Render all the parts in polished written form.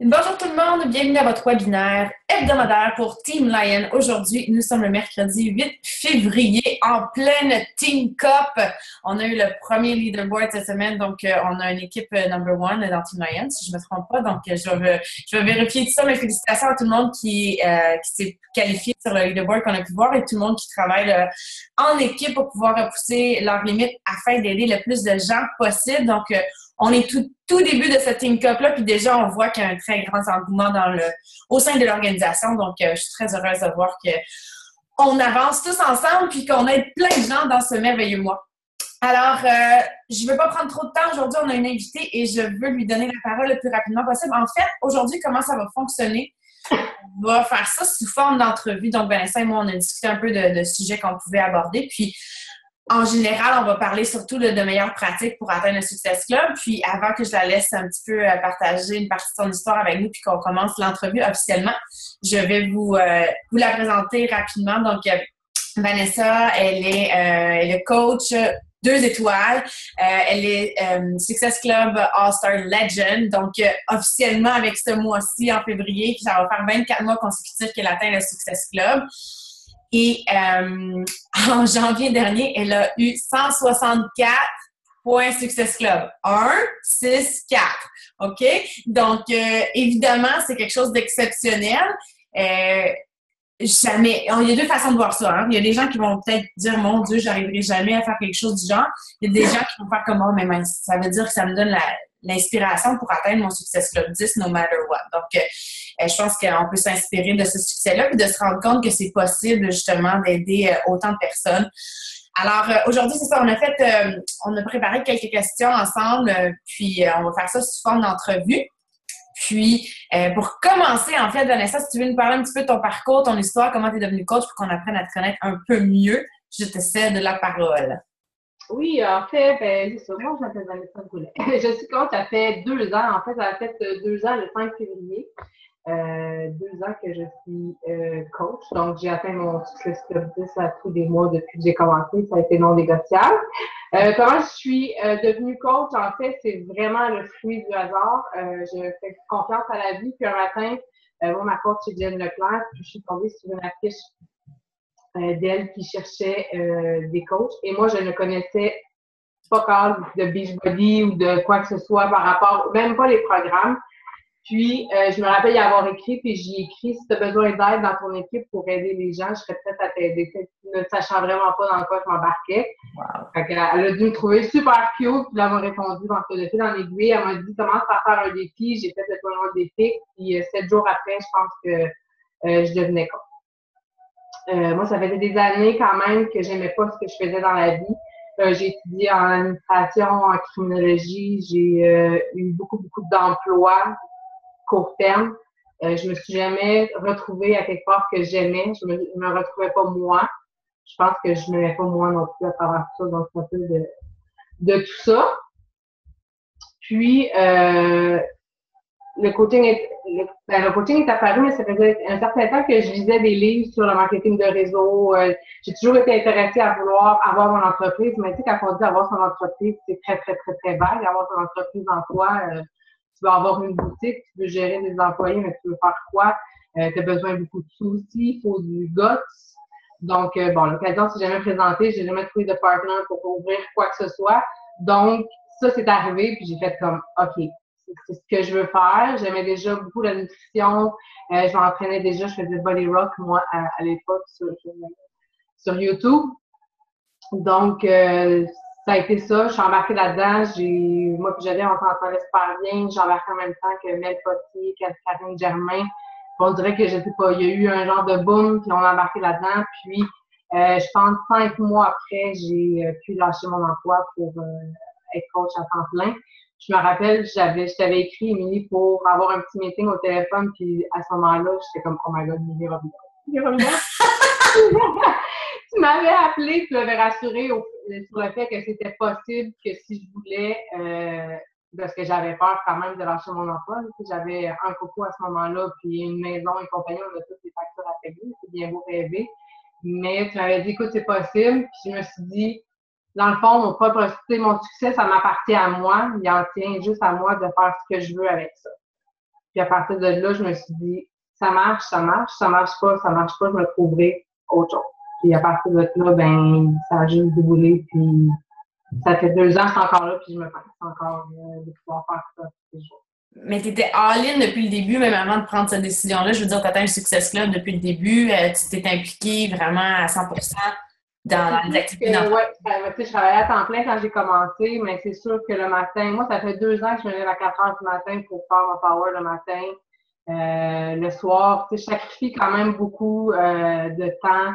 Bonjour tout le monde, bienvenue à votre webinaire hebdomadaire pour Team Lion. Aujourd'hui, nous sommes le mercredi 8 février en pleine Team Cup. On a eu le premier leaderboard cette semaine, donc on a une équipe number one dans Team Lion, si je ne me trompe pas. Donc, je vais vérifier tout ça, mais félicitations à tout le monde qui s'est qualifié sur le leaderboard qu'on a pu voir et tout le monde qui travaille en équipe pour pouvoir repousser leurs limites afin d'aider le plus de gens possible. Donc, on est tout début de cette Team Cup-là, puis déjà, on voit qu'il y a un très grand engouement au sein de l'organisation. Donc, je suis très heureuse de voir qu'on avance tous ensemble puis qu'on aide plein de gens dans ce merveilleux mois. Alors, je ne veux pas prendre trop de temps. Aujourd'hui, on a une invitée et je veux lui donner la parole le plus rapidement possible. En fait, aujourd'hui, comment ça va fonctionner? On va faire ça sous forme d'entrevue. Donc, Vanessa et moi, on a discuté un peu de sujets qu'on pouvait aborder. Puis, en général, on va parler surtout de meilleures pratiques pour atteindre le Success Club. Puis, avant que je la laisse un petit peu partager une partie de son histoire avec nous puis qu'on commence l'entrevue officiellement, je vais vous la présenter rapidement. Donc, Vanessa, elle est coach 2 étoiles. Elle est Success Club All-Star Legend. Donc, officiellement, avec ce mois-ci, en février, ça va faire 24 mois consécutifs qu'elle atteint le Success Club. Et en janvier dernier, elle a eu 164 points Success Club. 1, 6, 4. OK? Donc, évidemment, c'est quelque chose d'exceptionnel. Jamais. Il y a deux façons de voir ça. Hein. Il y a des gens qui vont peut-être dire, mon Dieu, j'arriverai jamais à faire quelque chose du genre. Il y a des gens qui vont faire comme moi, mais ça veut dire que ça me donne l'inspiration pour atteindre mon Success Club 10 no matter what. Donc, je pense qu'on peut s'inspirer de ce succès-là et de se rendre compte que c'est possible justement d'aider autant de personnes. Alors, aujourd'hui, c'est ça, on a préparé quelques questions ensemble, puis on va faire ça sous forme d'entrevue. Puis, pour commencer, en fait, Vanessa, si tu veux nous parler un petit peu de ton parcours, ton histoire, comment tu es devenue coach pour qu'on apprenne à te connaître un peu mieux, je te cède la parole. Oui, en fait, c'est ça. Moi, je m'appelle Vanessa Goulet. Je suis coach, ça fait 2 ans. En fait, ça a fait 2 ans le 5 février. 2 ans que je suis coach. Donc, j'ai atteint mon Success Club 10 à tous les mois depuis que j'ai commencé. Ça a été non négociable. Comment je suis devenue coach? En fait, c'est vraiment le fruit du hasard. Je fais confiance à la vie. Puis un matin, moi, ma coach, c'est Jen Leclerc. Puis je suis tombée sur une affiche d'elle qui cherchait des coachs. Et moi, je ne connaissais pas encore de Beachbody ou de quoi que ce soit par rapport, même pas les programmes. Puis, je me rappelle y avoir écrit, puis j'y ai écrit, si tu as besoin d'aide dans ton équipe pour aider les gens, je serais prête à t'aider. Ne sachant vraiment pas dans quoi je m'embarquais. Wow. Fait qu'elle a dû me trouver super cute, puis là, elle m'a répondu de fil en aiguille. Elle m'a dit, commence par faire un défi. J'ai fait le premier défi, puis 7 jours après, je pense que je devenais coach. Moi, ça faisait des années quand même que j'aimais pas ce que je faisais dans la vie. J'ai étudié en administration, en criminologie. J'ai eu beaucoup d'emplois court terme. Je me suis jamais retrouvée à quelque part que j'aimais. Je me retrouvais pas moi. Je pense que je m'aimais pas moi non plus à travers tout ça. Donc, c'est un peu de tout ça. Puis, le coaching est apparu, mais ça faisait un certain temps que je lisais des livres sur le marketing de réseau. J'ai toujours été intéressée à vouloir avoir mon entreprise, mais tu sais, quand on dit avoir son entreprise, c'est très, très, très, très vague. Avoir son entreprise en soi, tu veux avoir une boutique, tu veux gérer des employés, mais tu veux faire quoi? Tu as besoin de beaucoup de sous aussi, il faut du guts. Donc, l'occasion s'est jamais présentée, j'ai jamais trouvé de partner pour ouvrir quoi que ce soit. Donc, ça, c'est arrivé, puis j'ai fait comme, OK, c'est ce que je veux faire. J'aimais déjà beaucoup la nutrition. Je m'entraînais déjà, je faisais body rock, moi, à l'époque, sur YouTube. Donc, ça a été ça. Je suis embarquée là-dedans. Moi puis j'avais, on s'entendait super bien. J'ai embarqué en même temps que Mel Potier, Karine Germain. On dirait que, je sais pas, il y a eu un genre de boom, puis on a embarqué là-dedans. Puis, je pense 5 mois après, j'ai pu lâcher mon emploi pour être coach à temps plein. Je me rappelle, je t'avais écrit, Émilie, pour avoir un petit meeting au téléphone, puis à ce moment-là, j'étais comme, oh my god, Émilie Robillard. Tu m'avais appelé, tu m'avais rassuré sur le fait que c'était possible que si je voulais, parce que j'avais peur quand même de lâcher mon emploi. J'avais un coco à ce moment-là, puis une maison et compagnie, on a toutes les factures à payer, c'est bien beau rêver. Mais tu m'avais dit, écoute, c'est possible. Puis je me suis dit, dans le fond, mon succès, ça m'appartient à moi. Il en tient juste à moi de faire ce que je veux avec ça. Puis à partir de là, je me suis dit, ça marche pas, je me trouverai autre chose. Puis à partir de là, ben, ça a juste déboulé, puis ça fait 2 ans que je suis encore là, puis je me fais encore de pouvoir faire ça tous les jours. Mais tu étais all-in depuis le début, même avant de prendre cette décision-là. Je veux dire, tu atteins le Success Club depuis le début. Tu t'es impliqué vraiment à 100% dans les activités d'entreprise. Oui, je travaillais à temps plein quand j'ai commencé, mais c'est sûr que le matin, moi, ça fait 2 ans que je me lève à 4 heures du matin pour faire mon power le matin. Le soir, je sacrifie quand même beaucoup de temps.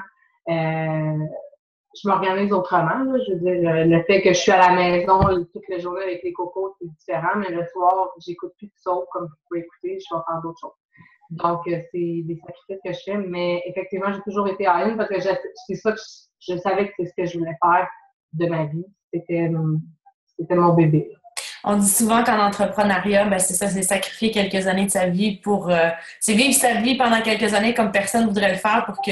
Je m'organise autrement. Là. Je veux dire, le fait que je suis à la maison toute la journée avec les cocos, c'est différent, mais le soir, j'écoute plus de soul comme vous pouvez écouter, je vais faire d'autres choses. Donc, c'est des sacrifices que je fais, mais effectivement, j'ai toujours été all-in parce que c'est ça que je savais que c'est ce que je voulais faire de ma vie. C'était mon bébé. On dit souvent qu'en entrepreneuriat, ben c'est ça, c'est sacrifier quelques années de sa vie pour... c'est vivre sa vie pendant quelques années comme personne ne voudrait le faire pour que,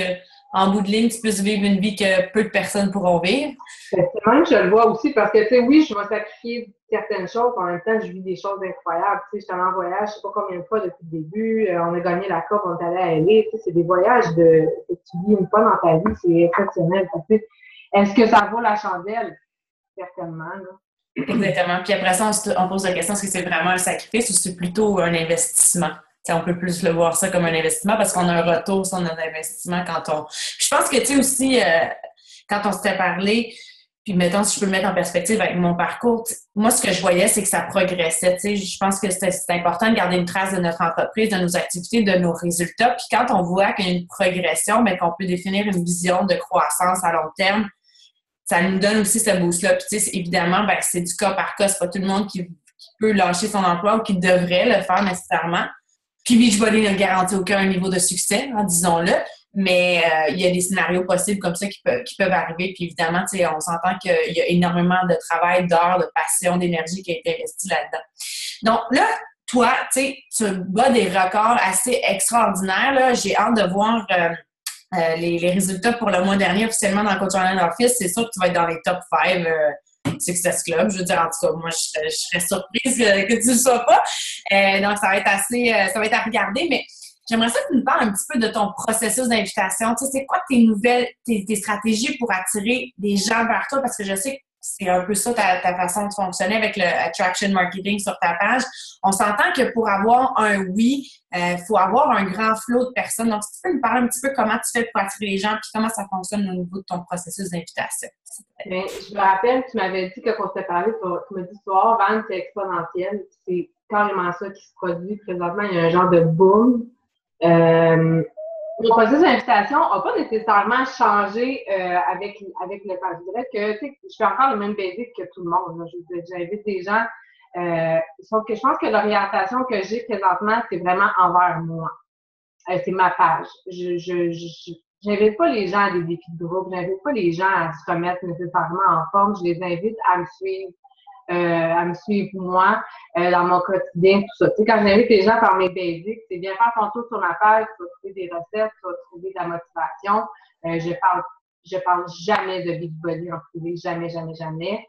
en bout de ligne, tu puisses vivre une vie que peu de personnes pourront vivre. C'est même, je le vois aussi parce que, tu sais, oui, je vais sacrifier certaines choses, en même temps, je vis des choses incroyables. Tu sais, je suis allée en voyage, je sais pas combien de fois depuis le début, on a gagné la coupe, on est allé à LA, tu sais, c'est des voyages que tu vis une fois dans ta vie, c'est exceptionnel. Est-ce que ça vaut la chandelle? Certainement, là. Exactement. Puis après ça, on pose la question, est-ce que c'est vraiment un sacrifice ou c'est plutôt un investissement? T'sais, on peut plus le voir ça comme un investissement parce qu'on a un retour sur notre investissement quand on... Puis je pense que, tu sais, aussi, quand on s'était parlé, puis mettons, si je peux le mettre en perspective avec mon parcours, moi, ce que je voyais, c'est que ça progressait. Tu sais, je pense que c'est important de garder une trace de notre entreprise, de nos activités, de nos résultats. Puis quand on voit qu'il y a une progression, bien, qu'on peut définir une vision de croissance à long terme, ça nous donne aussi ce boost-là. Puis, tu sais, évidemment, ben, c'est du cas par cas. C'est pas tout le monde qui peut lâcher son emploi ou qui devrait le faire nécessairement. Puis, Beachbody ne garantit aucun niveau de succès, hein, disons-le. Mais il y a des scénarios possibles comme ça qui peuvent arriver. Puis, évidemment, tu sais, on s'entend qu'il y a énormément de travail, d'heures, de passion, d'énergie qui a été investi là-dedans. Donc, là, toi, tu sais, tu bats des records assez extraordinaires. Là. J'ai hâte de voir... les résultats pour le mois dernier officiellement dans le Coach Online Office, c'est sûr que tu vas être dans les top 5 Success Club. Je veux dire, en tout cas, moi, je serais surprise que tu ne le sois pas. Donc, ça va être ça va être à regarder, mais j'aimerais ça que tu nous parles un petit peu de ton processus d'invitation. Tu sais, c'est quoi tes stratégies pour attirer des gens vers toi? Parce que je sais que c'est un peu ça ta façon de fonctionner avec le Attraction Marketing sur ta page. On s'entend que pour avoir un oui, faut avoir un grand flot de personnes. Donc, si tu peux nous parler un petit peu comment tu fais pour attirer les gens puis comment ça fonctionne au niveau de ton processus d'invitation. Bien, je me rappelle, tu m'avais dit que quand on s'était parlé, tu m'as dit tu vas vendre, c'est exponentiel. C'est carrément ça qui se produit présentement. Il y a un genre de boom. Mon processus d'invitation n'a pas nécessairement changé avec le temps. Je dirais que je fais encore le même basic que tout le monde. Là. J'invite des gens. Sauf que je pense que l'orientation que j'ai présentement, c'est vraiment envers moi. C'est ma page. J'invite pas les gens à des défis de groupe. J'invite pas les gens à se remettre nécessairement en forme. Je les invite à me suivre moi dans mon quotidien, tout ça. Tu sais, quand j'invite les gens par mes basics, c'est bien faire ton tour sur ma page, tu vas trouver des recettes, tu vas trouver de la motivation. Je parle jamais de Beachbody en privé, jamais, jamais, jamais.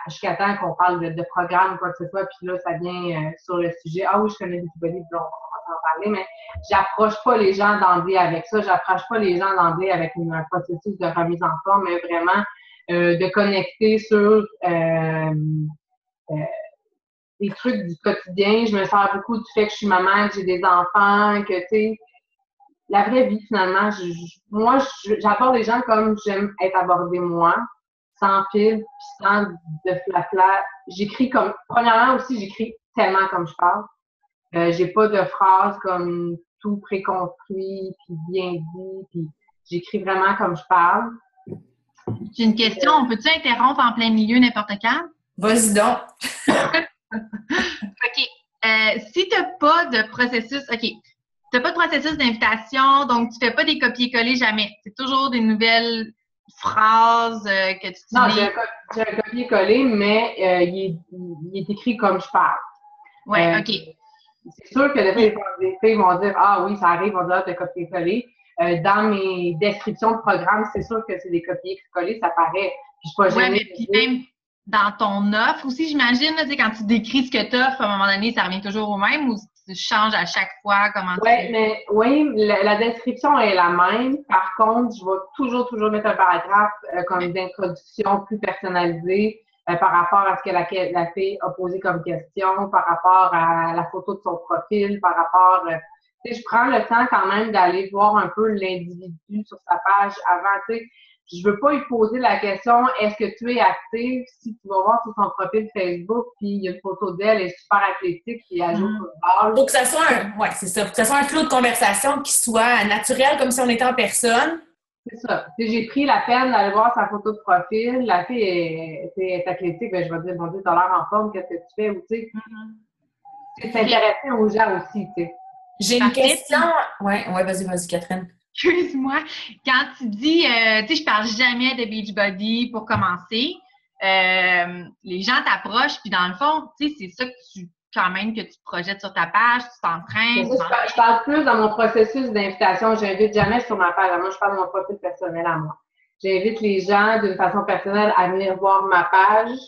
Jusqu'à temps qu'on parle de programme ou quoi que ce soit, puis là, ça vient sur le sujet. Ah oui, je connais Beachbody, puis on va en parler, mais j'approche pas les gens d'emblée avec ça. J'approche pas les gens d'emblée avec un processus de remise en forme, mais vraiment de connecter sur des trucs du quotidien. Je me sers beaucoup du fait que je suis maman, que j'ai des enfants, que, tu sais, la vraie vie, finalement, moi, j'aborde les gens comme j'aime être abordée, moi, sans fil, puis sans de flafla. J'écris comme, premièrement aussi, j'écris tellement comme je parle. J'ai pas de phrases comme tout préconstruit, puis bien dit, puis j'écris vraiment comme je parle. J'ai une question. On peut-tu interrompre en plein milieu n'importe quand? Vas-y donc. OK. Si tu n'as pas de processus, OK. Tu n'as pas de processus d'invitation, donc tu ne fais pas des copier-coller jamais. C'est toujours des nouvelles phrases que tu dis. Non, j'ai un copier-coller, mais il est écrit comme je parle. Oui, OK. C'est sûr que des fois, les filles vont dire « Ah oui, ça arrive, on doit te copier-coller ». Dans mes descriptions de programme, c'est sûr que c'est des copier-coller, ça paraît. Oui, mais puis même dans ton offre aussi, j'imagine, quand tu décris ce que tu offres, à un moment donné, ça revient toujours au même ou tu changes à chaque fois? Comment Oui, la description est la même. Par contre, je vais toujours mettre un paragraphe comme d'introduction plus personnalisé par rapport à ce que la fille a posé comme question, par rapport à la photo de son profil, par rapport... je prends le temps quand même d'aller voir un peu l'individu sur sa page avant, tu sais. Je veux pas lui poser la question « Est-ce que tu es active? » Si tu vas voir sur son profil Facebook, puis il y a une photo d'elle, elle est super athlétique, puis elle joue au football. Faut que ça soit c'est ça. Faut que ça soit un flot de conversation qui soit naturel, comme si on était en personne. C'est ça. J'ai pris la peine d'aller voir sa photo de profil. La fille est athlétique, ben, je vais dire, bon Dieu, t'as l'air en forme, qu'est-ce que tu fais? Ou, tu sais, c'est s'intéresser aux gens aussi, tu sais. J'ai une question. Ouais, vas-y, Catherine. Excuse-moi. Quand tu dis, tu sais, je parle jamais de Beachbody pour commencer, les gens t'approchent, puis dans le fond, tu sais, c'est ça que tu projettes sur ta page, tu t'entraînes. Je parle plus dans mon processus d'invitation. J'invite jamais sur ma page. Moi, je parle de mon profil personnel à moi. J'invite les gens d'une façon personnelle à venir voir ma page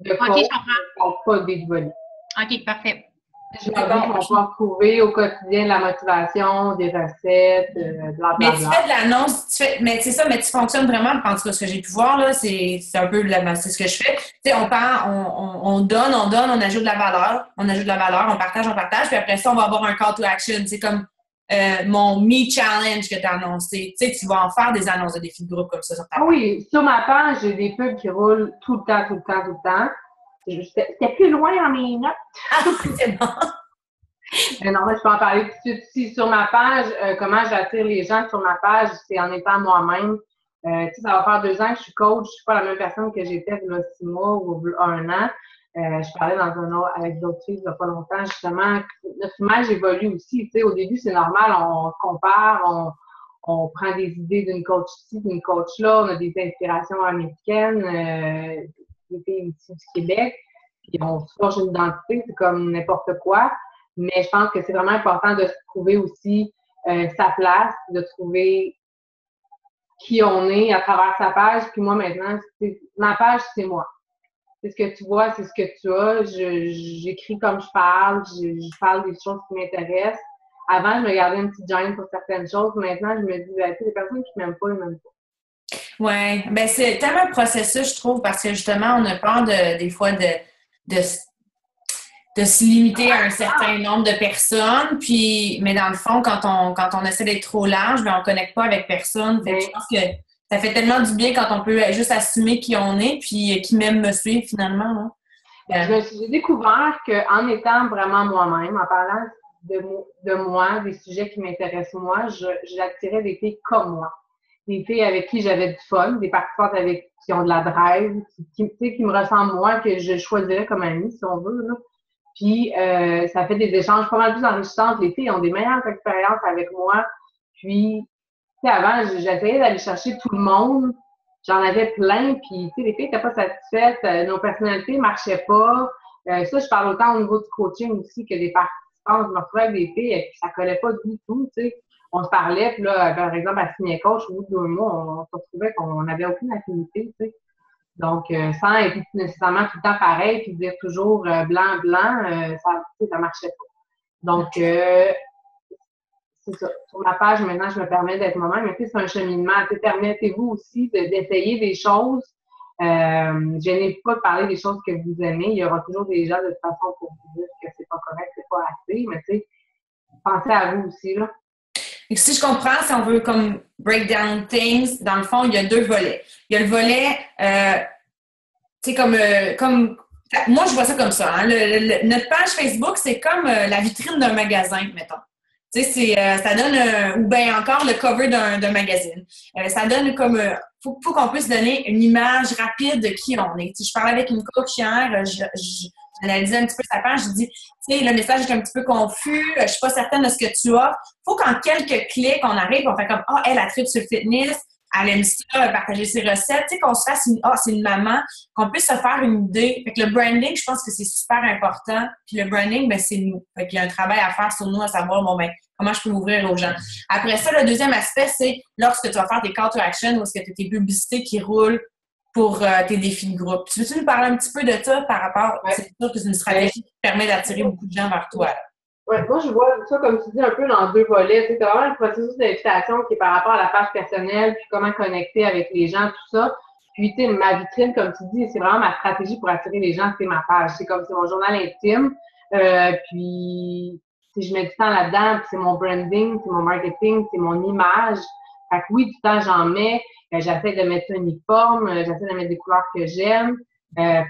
de coach. Je comprends. Pas de Beachbody. OK, parfait. Je leur dis qu'on va retrouver au quotidien de la motivation, des recettes, blablabla. Mais tu fais de l'annonce, mais c'est ça, mais tu fonctionnes vraiment, en tout cas, ce que j'ai pu voir, là, c'est un peu c'est ce que je fais. Tu sais, on donne, on ajoute de la valeur, on partage, puis après ça, on va avoir un call to action. C'est comme mon Me Challenge que tu as annoncé. Tu sais, tu vas en faire des annonces de défis de groupe comme ça sur ta page. Oui, sur ma page, j'ai des pubs qui roulent tout le temps. C'était plus loin dans mes notes. Ah, c'est bon. Non, je peux en parler tout de suite. Si sur ma page, comment j'attire les gens sur ma page, c'est en étant moi-même. Tu sais, ça va faire 2 ans que je suis coach. Je suis pas la même personne que j'étais il y a 6 mois ou 1 an. Je parlais avec d'autres filles il y a pas longtemps, justement. Notre image évolue aussi. Tu sais, au début, c'est normal, on compare, on prend des idées d'une coach ici, d'une coach là, on a des inspirations américaines, des filles ici du Québec, puis on se forge une identité, c'est comme n'importe quoi. Mais je pense que c'est vraiment important de se trouver aussi sa place, de trouver qui on est à travers sa page. Puis moi, maintenant, ma page, c'est moi. C'est ce que tu vois, c'est ce que tu as. J'écris comme je parle, je parle des choses qui m'intéressent. Avant, je me gardais une petite gêne pour certaines choses. Maintenant, je me dis, ben, les personnes qui m'aiment pas, ils m'aiment pas. Oui, bien, c'est tellement un processus, je trouve, parce que justement, on a peur des fois de se limiter à un certain nombre de personnes, mais dans le fond, quand on essaie d'être trop large, ben on ne connecte pas avec personne. Fait que je pense que ça fait tellement du bien quand on peut juste assumer qui on est, puis qui même me suivre finalement. J'ai découvert qu'en étant vraiment moi-même, en parlant de moi, des sujets qui m'intéressent moi, j'attirais des filles comme moi. Des filles avec qui j'avais du fun, des participantes qui ont de la drive, qui me ressemblent moi, que je choisirais comme amie, si on veut, là. Puis, ça fait des échanges pas mal plus enrichissants. Les filles ont des meilleures expériences avec moi. Puis, tu sais, avant, j'essayais d'aller chercher tout le monde. J'en avais plein. Puis, tu sais, les filles n'étaient pas satisfaites. Nos personnalités ne marchaient pas. Ça, je parle autant au niveau du coaching aussi que des participants. Je me retrouvais avec des filles et puis ça ne collait pas du tout, tu sais. On se parlait, puis là, par exemple, à Signé Coach, au bout de 2 mois, on se retrouvait qu'on n'avait aucune affinité, tu sais. Donc, sans être nécessairement tout le temps pareil, puis dire toujours blanc, ça marchait pas. Donc, c'est ça. Sur ma page, maintenant, je me permets d'être moi-même. Mais tu sais, c'est un cheminement. Tu sais, permettez-vous aussi d'essayer des choses. Je n'ai pas de parler des choses que vous aimez. Il y aura toujours des gens de toute façon pour vous dire que c'est pas correct, c'est pas assez. Mais tu sais, pensez à vous aussi, là. Et si je comprends, si on veut comme break down things, dans le fond, il y a 2 volets. Il y a le volet, tu sais, comme moi, je vois ça comme ça. Hein? Notre page Facebook, c'est comme la vitrine d'un magasin, mettons. Tu sais, ça donne, ou bien encore le cover d'un magazine. Ça donne comme, faut qu'on puisse donner une image rapide de qui on est. Tu sais, je parlais avec une coach hier, j'analysais un petit peu sa page, je dis, tu sais, le message est un petit peu confus, je suis pas certaine de ce que tu as. Faut qu'en quelques clics, on arrive, on fait comme, elle tripe sur le fitness, elle aime ça, partager ses recettes, tu sais, qu'on se fasse c'est une maman, qu'on puisse se faire une idée. Fait que le branding, je pense que c'est super important. Puis le branding, ben c'est nous. Fait qu'il y a un travail à faire sur nous, à savoir, bon, ben, comment je peux m'ouvrir aux gens. Après ça, le deuxième aspect, c'est lorsque tu vas faire tes call to action ou est-ce que tu as tes publicités qui roulent pour tes défis de groupe. Tu veux-tu nous parler un petit peu de ça par rapport, c'est sûr que c'est une stratégie qui permet d'attirer beaucoup de gens vers toi. Ouais, moi, je vois ça, comme tu dis, un peu dans deux volets. Tu sais, t'as vraiment le processus d'invitation qui est par rapport à la page personnelle, puis comment connecter avec les gens, tout ça. Puis, tu sais, ma vitrine, comme tu dis, c'est vraiment ma stratégie pour attirer les gens, c'est ma page. C'est comme, c'est mon journal intime. Puis, si je mets du temps là-dedans, puis c'est mon branding, c'est mon marketing, c'est mon image. Fait que oui, du temps, j'en mets. J'essaie de mettre ça uniforme, j'essaie de mettre des couleurs que j'aime.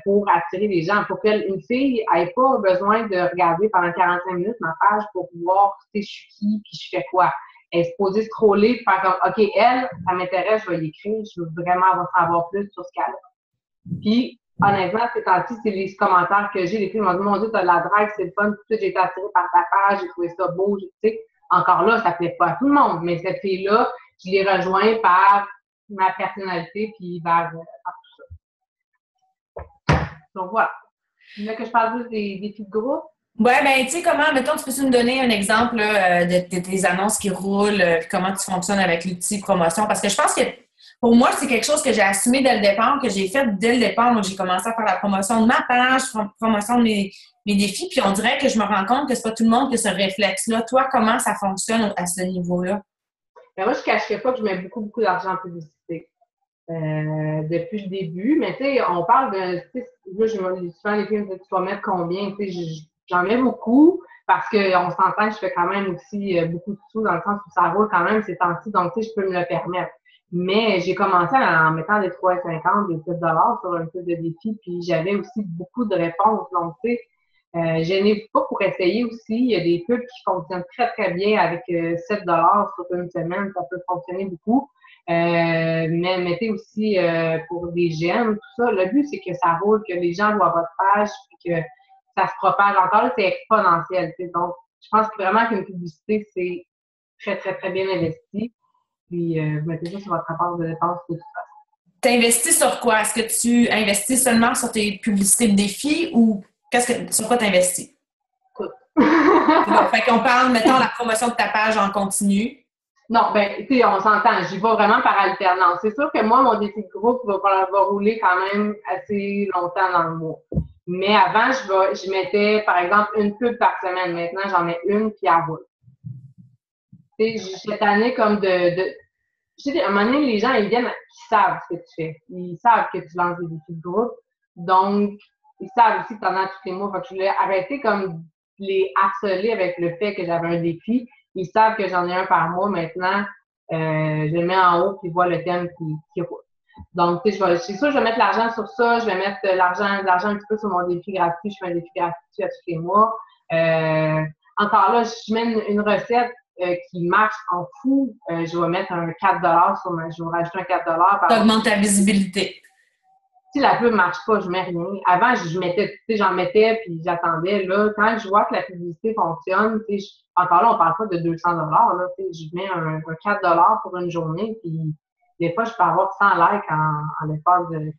Pour attirer les gens, pour qu'une fille n'ait pas besoin de regarder pendant 45 minutes ma page pour voir, tu sais, je suis qui, puis je fais quoi. Elle est supposée scroller, puis faire comme, OK, elle, ça m'intéresse, je vais l'écrire, je veux vraiment en savoir plus sur ce qu'elle a. Puis, honnêtement, ces temps-ci, c'est les commentaires que j'ai. Les filles m'ont dit, mon Dieu, t'as de la drague, c'est le fun, tout ça, j'ai été attirée par ta page, j'ai trouvé ça beau, tu sais. Encore là, ça plaît pas à tout le monde, mais cette fille-là, je l'ai rejoint par ma personnalité, puis vers donc voilà. Tu veux que je parle plus des défis de groupe? Ouais, ben, tu sais, comment, mettons, tu peux nous donner un exemple là, de tes annonces qui roulent, comment tu fonctionnes avec l'outil promotion? Parce que je pense que pour moi, c'est quelque chose que j'ai assumé dès le départ, que j'ai fait dès le départ. Donc, j'ai commencé à faire la promotion de ma page, promotion de mes défis, puis on dirait que je me rends compte que c'est pas tout le monde qui a ce réflexe-là. Toi, comment ça fonctionne à ce niveau-là? Ben moi, je ne cacherais pas que je mets beaucoup, beaucoup d'argent en publicité. Depuis le début, mais tu sais, on parle de, tu sais, là, souvent les filles me disent, tu vas mettre combien, tu sais, j'en mets beaucoup parce qu'on s'entend que je fais quand même aussi beaucoup de sous dans le sens où ça roule quand même ces temps-ci, donc tu sais, je peux me le permettre. Mais j'ai commencé en mettant des 3,50, des 7 dollars sur un peu de défi, puis j'avais aussi beaucoup de réponses, donc tu sais, je n'ai pas pour essayer aussi. Il y a des pubs qui fonctionnent très, très bien avec 7 dollars sur une semaine, ça peut fonctionner beaucoup. Mais mettez aussi pour des j'aime, tout ça. Le but, c'est que ça roule, que les gens voient votre page, puis que ça se propage. Encore là, c'est exponentiel. T'sais. Donc, je pense vraiment qu'une publicité, c'est très, très, très bien investi. Puis, vous mettez ça sur votre rapport de dépenses de toute façon. Tu investis sur quoi? Est-ce que tu investis seulement sur tes publicités de défis ou sur quoi tu investis? Tout. Bon, fait qu'on parle, mettons, la promotion de ta page en continu. Non, ben, tu sais, on s'entend. J'y vais vraiment par alternance. C'est sûr que moi, mon défi de groupe va rouler quand même assez longtemps dans le mois. Mais avant, je mettais, par exemple, une pub par semaine. Maintenant, j'en mets une, puis elle roule. Tu sais, cette année, comme je sais, à un moment donné, les gens, ils viennent, ils savent ce que tu fais. Ils savent que tu lances des défis de groupe. Donc, ils savent aussi que tu en as tous les mois. Fait que je voulais arrêter comme les harceler avec le fait que j'avais un défi. Ils savent que j'en ai un par mois maintenant. Je le mets en haut puis ils voient le thème qui roule. Donc, tu sais, c'est sûr, je vais mettre l'argent sur ça. Je vais mettre l'argent un petit peu sur mon défi gratuit. Je fais un défi gratuit à tous les mois. Encore là, je mets une recette qui marche en fou. Je vais mettre un 4 sur je vais rajouter un 4 Tu augmentes ta visibilité. Si la pub ne marche pas, je mets rien. Avant, je mettais, tu sais, j'en mettais puis j'attendais. Là, quand je vois que la publicité fonctionne, tu sais, encore là, on parle pas de 200 là, tu sais, je mets un 4 pour une journée, puis des fois, je peux avoir 100 likes en l'espace de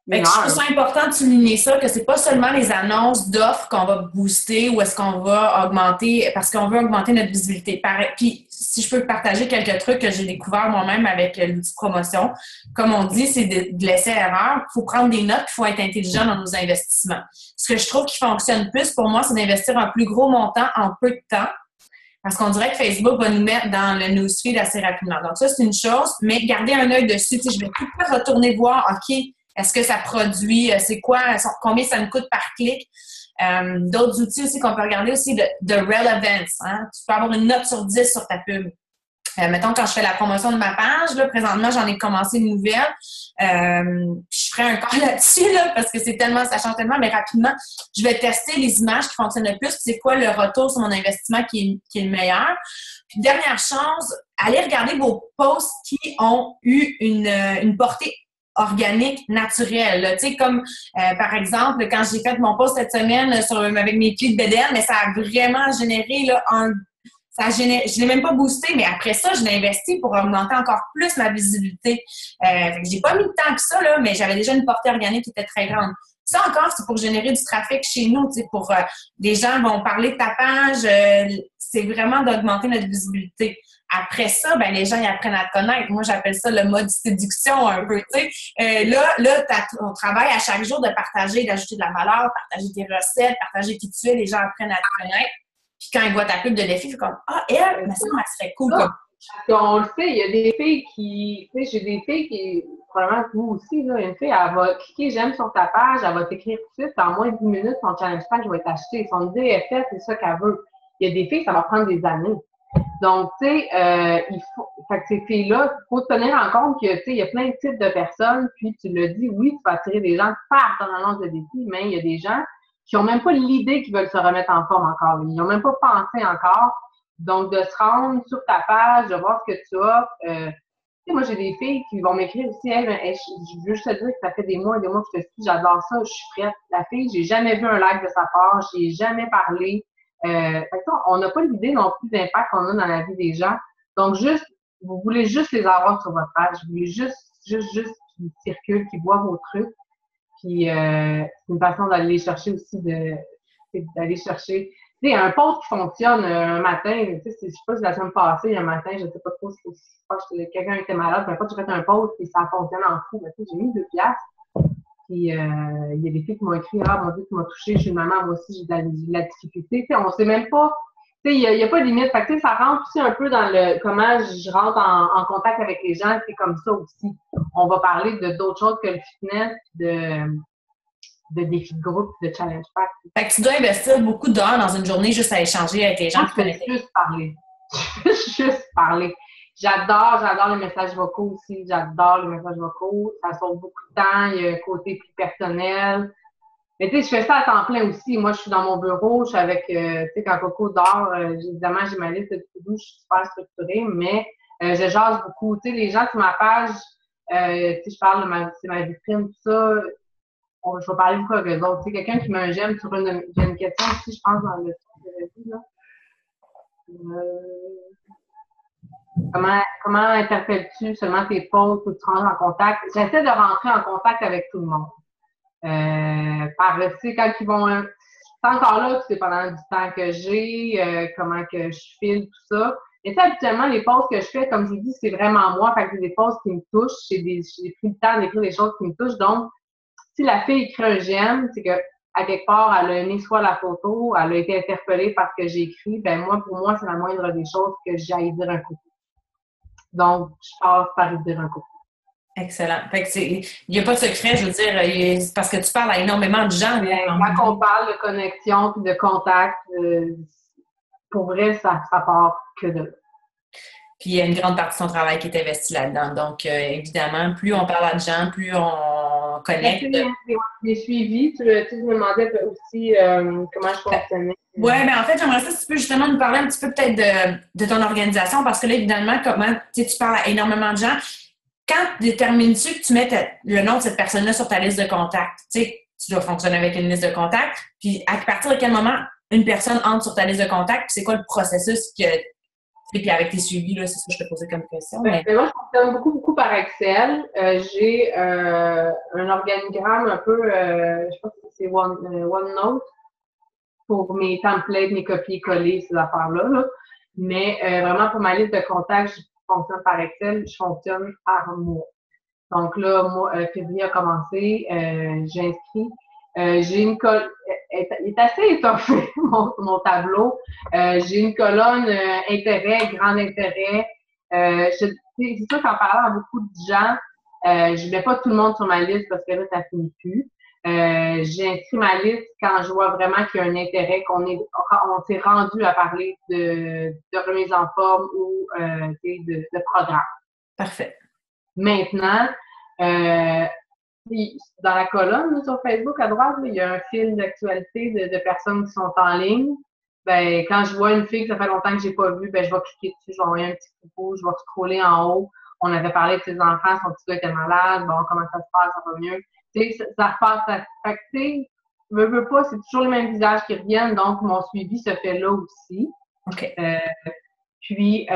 Fait que je trouve ça important de souligner ça, que c'est pas seulement les annonces d'offres qu'on va booster ou est-ce qu'on va augmenter, parce qu'on veut augmenter notre visibilité. Puis, si je peux partager quelques trucs que j'ai découvert moi-même avec l'outil de promotion, comme on dit, c'est de laisser erreur. Il faut prendre des notes, il faut être intelligent dans nos investissements. Ce que je trouve qui fonctionne plus pour moi, c'est d'investir un plus gros montant en peu de temps. Parce qu'on dirait que Facebook va nous mettre dans le newsfeed assez rapidement. Donc, ça, c'est une chose, mais garder un œil dessus. Tu sais, je vais tout le temps retourner voir, OK, est-ce que ça produit? C'est quoi? Combien ça me coûte par clic? D'autres outils aussi qu'on peut regarder aussi de relevance. Hein? Tu peux avoir une note sur 10 sur ta pub. Mettons, quand je fais la promotion de ma page, là, présentement, j'en ai commencé une nouvelle. Je ferai un call là-dessus, là, parce que ça change tellement, mais rapidement, je vais tester les images qui fonctionnent le plus, puis c'est quoi le retour sur mon investissement qui est le meilleur. Puis, dernière chose, allez regarder vos posts qui ont eu une portée organique, naturelle. Tu sais, comme par exemple, quand j'ai fait mon post cette semaine avec mes plis de bédaine, mais ça a vraiment généré là, je ne l'ai même pas boosté, mais après ça, je l'ai investi pour augmenter encore plus ma visibilité. J'ai pas mis de temps que ça, là, mais j'avais déjà une portée organique qui était très grande. Ça encore, c'est pour générer du trafic chez nous, tu sais, pour les gens vont parler de ta page, c'est vraiment d'augmenter notre visibilité. Après ça, ben les gens ils apprennent à te connaître. Moi, j'appelle ça le mode séduction un peu, tu sais. Là, on travaille à chaque jour de partager, d'ajouter de la valeur, partager tes recettes, partager qui tu es, les gens apprennent à te connaître. Puis quand ils voient ta pub de défi, ils font comme « Ah, elle, mais ça serait cool comme... » On le sait, il y a des filles qui... Tu sais, j'ai des filles qui... Probablement que vous aussi, là, une fille, elle va cliquer « J'aime » sur ta page, elle va t'écrire tout de suite, en moins de 10 minutes, son challenge pack va être acheté. Son idée est faite, c'est ça qu'elle veut. Il y a des filles, ça va prendre des années. Donc, tu sais, il faut... Fait que ces filles-là, il faut tenir en compte que, tu sais, il y a plein de types de personnes, puis tu le dis, oui, tu vas attirer des gens par ton annonce de défi, mais il y a des gens qui n'ont même pas l'idée qu'ils veulent se remettre en forme encore. Ils n'ont même pas pensé encore. Donc, de se rendre sur ta page, de voir ce que tu as. Tu sais, moi, j'ai des filles qui vont m'écrire aussi, je veux juste te dire que ça fait des mois et des mois que je te suis, j'adore ça, je suis prête. La fille, j'ai jamais vu un like de sa part, j'ai jamais parlé. Fait que on n'a pas l'idée non plus d'impact qu'on a dans la vie des gens. Donc, vous voulez juste les avoir sur votre page. Vous voulez juste qu'ils circulent, qu'ils voient vos trucs. Puis, c'est une façon d'aller les chercher aussi, d'aller chercher. Tu sais, un post qui fonctionne un matin, tu sais, je sais pas si la semaine passée, un matin, je sais pas trop si quelqu'un était malade, mais pas j'ai fait un post et ça fonctionne en fou. Tu sais, j'ai mis 2 piastres. Puis, il y a des filles qui m'ont écrit, ah, mon Dieu, tu m'as touché, je suis une maman, moi aussi, j'ai de la difficulté. Tu sais, on sait même pas, tu sais, il y a pas de limite. Fait que, tu sais, ça rentre aussi un peu dans comment je rentre en contact avec les gens, c'est comme ça aussi. On va parler de d'autres choses que le fitness, de défis de groupe, de challenge pack. Fait que tu dois investir beaucoup d'heures dans une journée juste à échanger avec les gens Moi, qui connaissent. juste parler. Juste parler. J'adore les messages vocaux aussi. J'adore les messages vocaux. Ça sauve beaucoup de temps. Il y a un côté plus personnel. Mais tu sais, je fais ça à temps plein aussi. Moi, je suis dans mon bureau. Je suis avec, tu sais, quand Coco dort, évidemment, j'ai ma liste de to-do. Je suis super structurée, mais je jase beaucoup. Tu sais, les gens sur ma page, tu sais, je parle de c'est ma vitrine, tout ça. Je vais parler beaucoup avec eux autres. Tu sais, quelqu'un qui met un j'aime sur j'ai une question aussi, je pense, dans le truc que j'ai dit, là. Comment interpelles-tu seulement tes posts ou tu rentres en contact? J'essaie de rentrer en contact avec tout le monde. Tu sais, quand ils vont... C'est encore là, c'est pendant du temps que j'ai, comment que je file, tout ça. Et ça, habituellement, les posts que je fais, comme je vous dis, c'est vraiment moi. Fait que c'est des posts qui me touchent. J'ai pris le temps d'écrire des choses qui me touchent. Donc, si la fille écrit un j'aime, c'est que à quelque part, elle a aimé soit la photo, elle a été interpellée par ce que j'ai écrit, ben moi, pour moi, c'est la moindre des choses que j'ai à y dire un coup. Donc, je passe par y dire un coup. Excellent. Fait que il n'y a pas de secret, je veux dire, parce que tu parles à énormément de gens. Quand on parle de connexion et de contact, pour vrai, ça part que de là. Puis il y a une grande partie de son travail qui est investie là-dedans. Donc, évidemment, plus on parle à de gens, plus on connecte. Les suivis, tu me demandais aussi comment je fonctionnais. Oui, mais en fait, j'aimerais ça si tu peux justement nous parler un petit peu peut-être de ton organisation, parce que là, évidemment, comment tu parles à énormément de gens. Quand détermines-tu que tu mets le nom de cette personne-là sur ta liste de contacts? Tu sais, tu dois fonctionner avec une liste de contacts. Puis à partir de quel moment une personne entre sur ta liste de contacts? Puis c'est quoi le processus que... Puis avec tes suivis, là, c'est ça que je te posais comme question. Mais moi, je fonctionne beaucoup par Excel. J'ai un organigramme un peu, je pense que c'est OneNote pour mes templates, mes copier-coller, ces affaires-là. Là. Mais vraiment, pour ma liste de contacts, je fonctionne par Excel, je fonctionne par mois. Donc là, moi, février a commencé, j'ai inscrit. J'ai une colonne, il est assez étoffé, mon tableau. J'ai une colonne intérêt, grand intérêt. C'est sûr qu'en parlant à beaucoup de gens, je ne mets pas tout le monde sur ma liste parce que là, ça finit plus. J'ai inscrit ma liste quand je vois vraiment qu'il y a un intérêt, on s'est rendu à parler de remise en forme ou de programme. Parfait. Maintenant, dans la colonne sur Facebook à droite, il y a un fil d'actualité de personnes qui sont en ligne. Ben, quand je vois une fille que ça fait longtemps que j'ai pas vue, ben, je vais cliquer dessus, je vais envoyer un petit coucou, je vais scroller en haut. On avait parlé de ses enfants, son petit gars était malade, bon, comment ça se passe, ça va mieux. Tu sais, ça repasse. Fait que, tu sais, veux pas, c'est toujours les mêmes visages qui reviennent, donc mon suivi se fait là aussi. OK. Puis,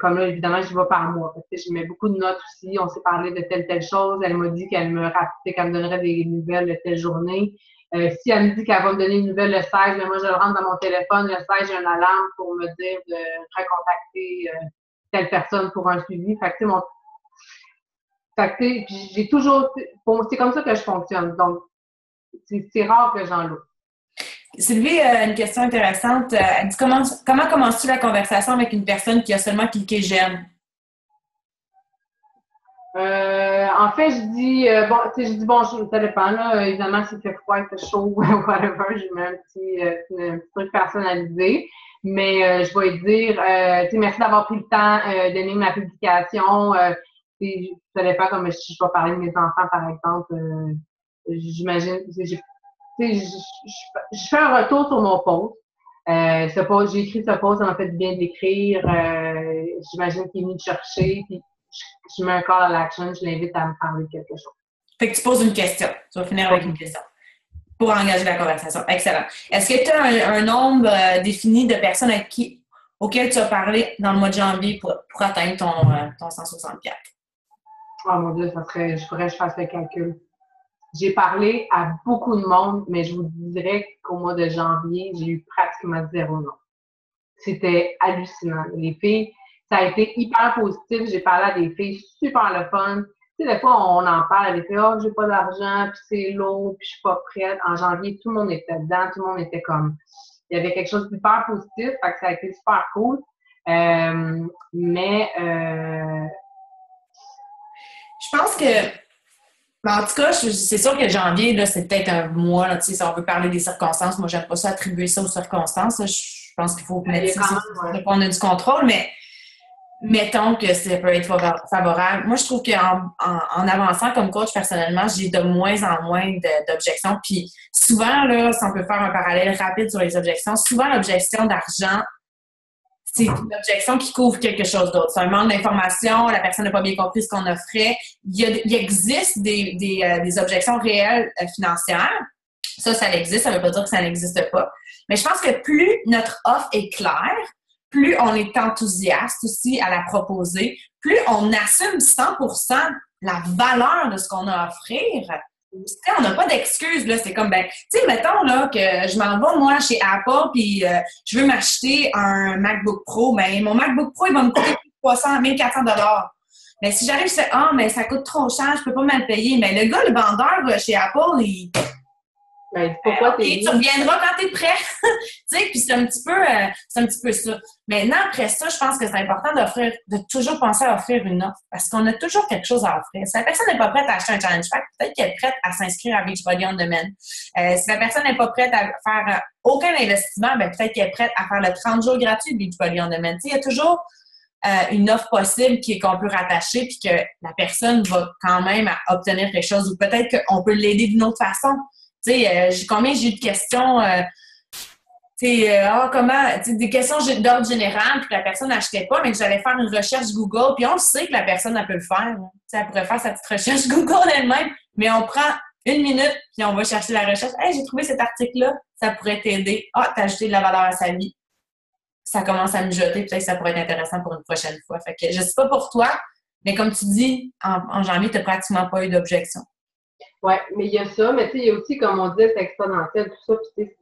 comme là, évidemment, je vais par mois. Parce que je mets beaucoup de notes aussi. On s'est parlé de telle chose. Elle m'a dit qu'elle me donnerait des nouvelles de telle journée. Si elle me dit qu'elle va me donner une nouvelle le 16, mais moi, je le rentre dans mon téléphone. Le 16, j'ai une alarme pour me dire de recontacter telle personne pour un suivi. Fait que, j'ai toujours... C'est comme ça que je fonctionne. Donc, c'est rare que j'en loue. Sylvie a une question intéressante. Elle dit comment commences-tu la conversation avec une personne qui a seulement cliqué j'aime? En fait, je dis bonjour, ça dépend, là. Évidemment, s'il fait froid, il fait chaud, whatever, je mets un petit truc personnalisé. Mais je vais dire, merci d'avoir pris le temps d'aimer ma publication. Ça dépend comme si je vais parler de mes enfants, par exemple. J'imagine, je fais un retour sur mon post. J'ai écrit ce post, ça m'a fait du bien de l'écrire. J'imagine qu'il est venu te chercher, puis je mets un call à l'action, je l'invite à me parler de quelque chose. Fait que tu poses une question. Tu vas finir avec une question pour engager la conversation. Excellent. Est-ce que tu as un nombre défini de personnes auxquelles tu as parlé dans le mois de janvier pour atteindre ton 164? Oh mon Dieu, il faudrait que je fasse le calcul. J'ai parlé à beaucoup de monde, mais je vous dirais qu'au mois de janvier, j'ai eu pratiquement 0 nom. C'était hallucinant. Les filles, ça a été hyper positif. J'ai parlé à des filles super le fun. Tu sais, des fois, on en parle à des filles, oh, j'ai pas d'argent, puis c'est lourd, puis je suis pas prête. En janvier, tout le monde était dedans, tout le monde était comme, il y avait quelque chose d'hyper positif, fait que ça a été super cool. Je pense que, en tout cas, c'est sûr que janvier, là, c'est peut-être un mois, là, si on veut parler des circonstances. Moi, j'aime pas ça attribuer ça aux circonstances. Là. Je pense qu'il faut mettre ça qu'on a du contrôle, mais mettons que ça peut être favorable. Moi, je trouve qu'en avançant comme coach, personnellement, j'ai de moins en moins d'objections. Puis souvent, là, si on peut faire un parallèle rapide sur les objections, souvent l'objection d'argent, c'est une objection qui couvre quelque chose d'autre. C'est un manque d'information, la personne n'a pas bien compris ce qu'on offrait. Il existe des objections réelles financières. Ça existe, ça ne veut pas dire que ça n'existe pas. Mais je pense que plus notre offre est claire, plus on est enthousiaste aussi à la proposer, plus on assume 100% la valeur de ce qu'on a à offrir. On n'a pas d'excuses, là. C'est comme, tu sais, mettons, là, que je m'en vais, moi, chez Apple, puis je veux m'acheter un MacBook Pro. Mais mon MacBook Pro, il va me coûter 1400 $. Mais si j'arrive, je fais, mais ça coûte trop cher, je peux pas me le payer. Mais le gars, le vendeur chez Apple, il... pourquoi tu reviendras quand tu es prêt. Tu sais, puis c'est un petit peu ça. Maintenant, après ça, je pense que c'est important de toujours penser à offrir une offre parce qu'on a toujours quelque chose à offrir. Si la personne n'est pas prête à acheter un challenge pack, peut-être qu'elle est prête à s'inscrire à Beachbody On Demand. Si la personne n'est pas prête à faire aucun investissement, peut-être qu'elle est prête à faire le 30 jours gratuit de Beachbody On Demand. Tu sais, il y a toujours une offre possible qu'on peut rattacher puis que la personne va quand même obtenir quelque chose ou peut-être qu'on peut l'aider d'une autre façon. Tu sais, combien j'ai eu de questions, des questions d'ordre général, puis que la personne n'achetait pas, mais que j'allais faire une recherche Google, puis on le sait que la personne, elle peut le faire. Tu sais, elle pourrait faire sa petite recherche Google elle-même, mais on prend 1 minute, puis on va chercher la recherche. « Hey, j'ai trouvé cet article-là, ça pourrait t'aider. Ah, t'as ajouté de la valeur à sa vie. » Ça commence à mijoter, peut-être que ça pourrait être intéressant pour une prochaine fois. Fait que je sais pas pour toi, mais comme tu dis, en janvier, tu n'as pratiquement pas eu d'objection. Oui, mais il y a ça, mais tu sais, il y a aussi, comme on dit, c'est exponentiel, tout ça, puis tu sais,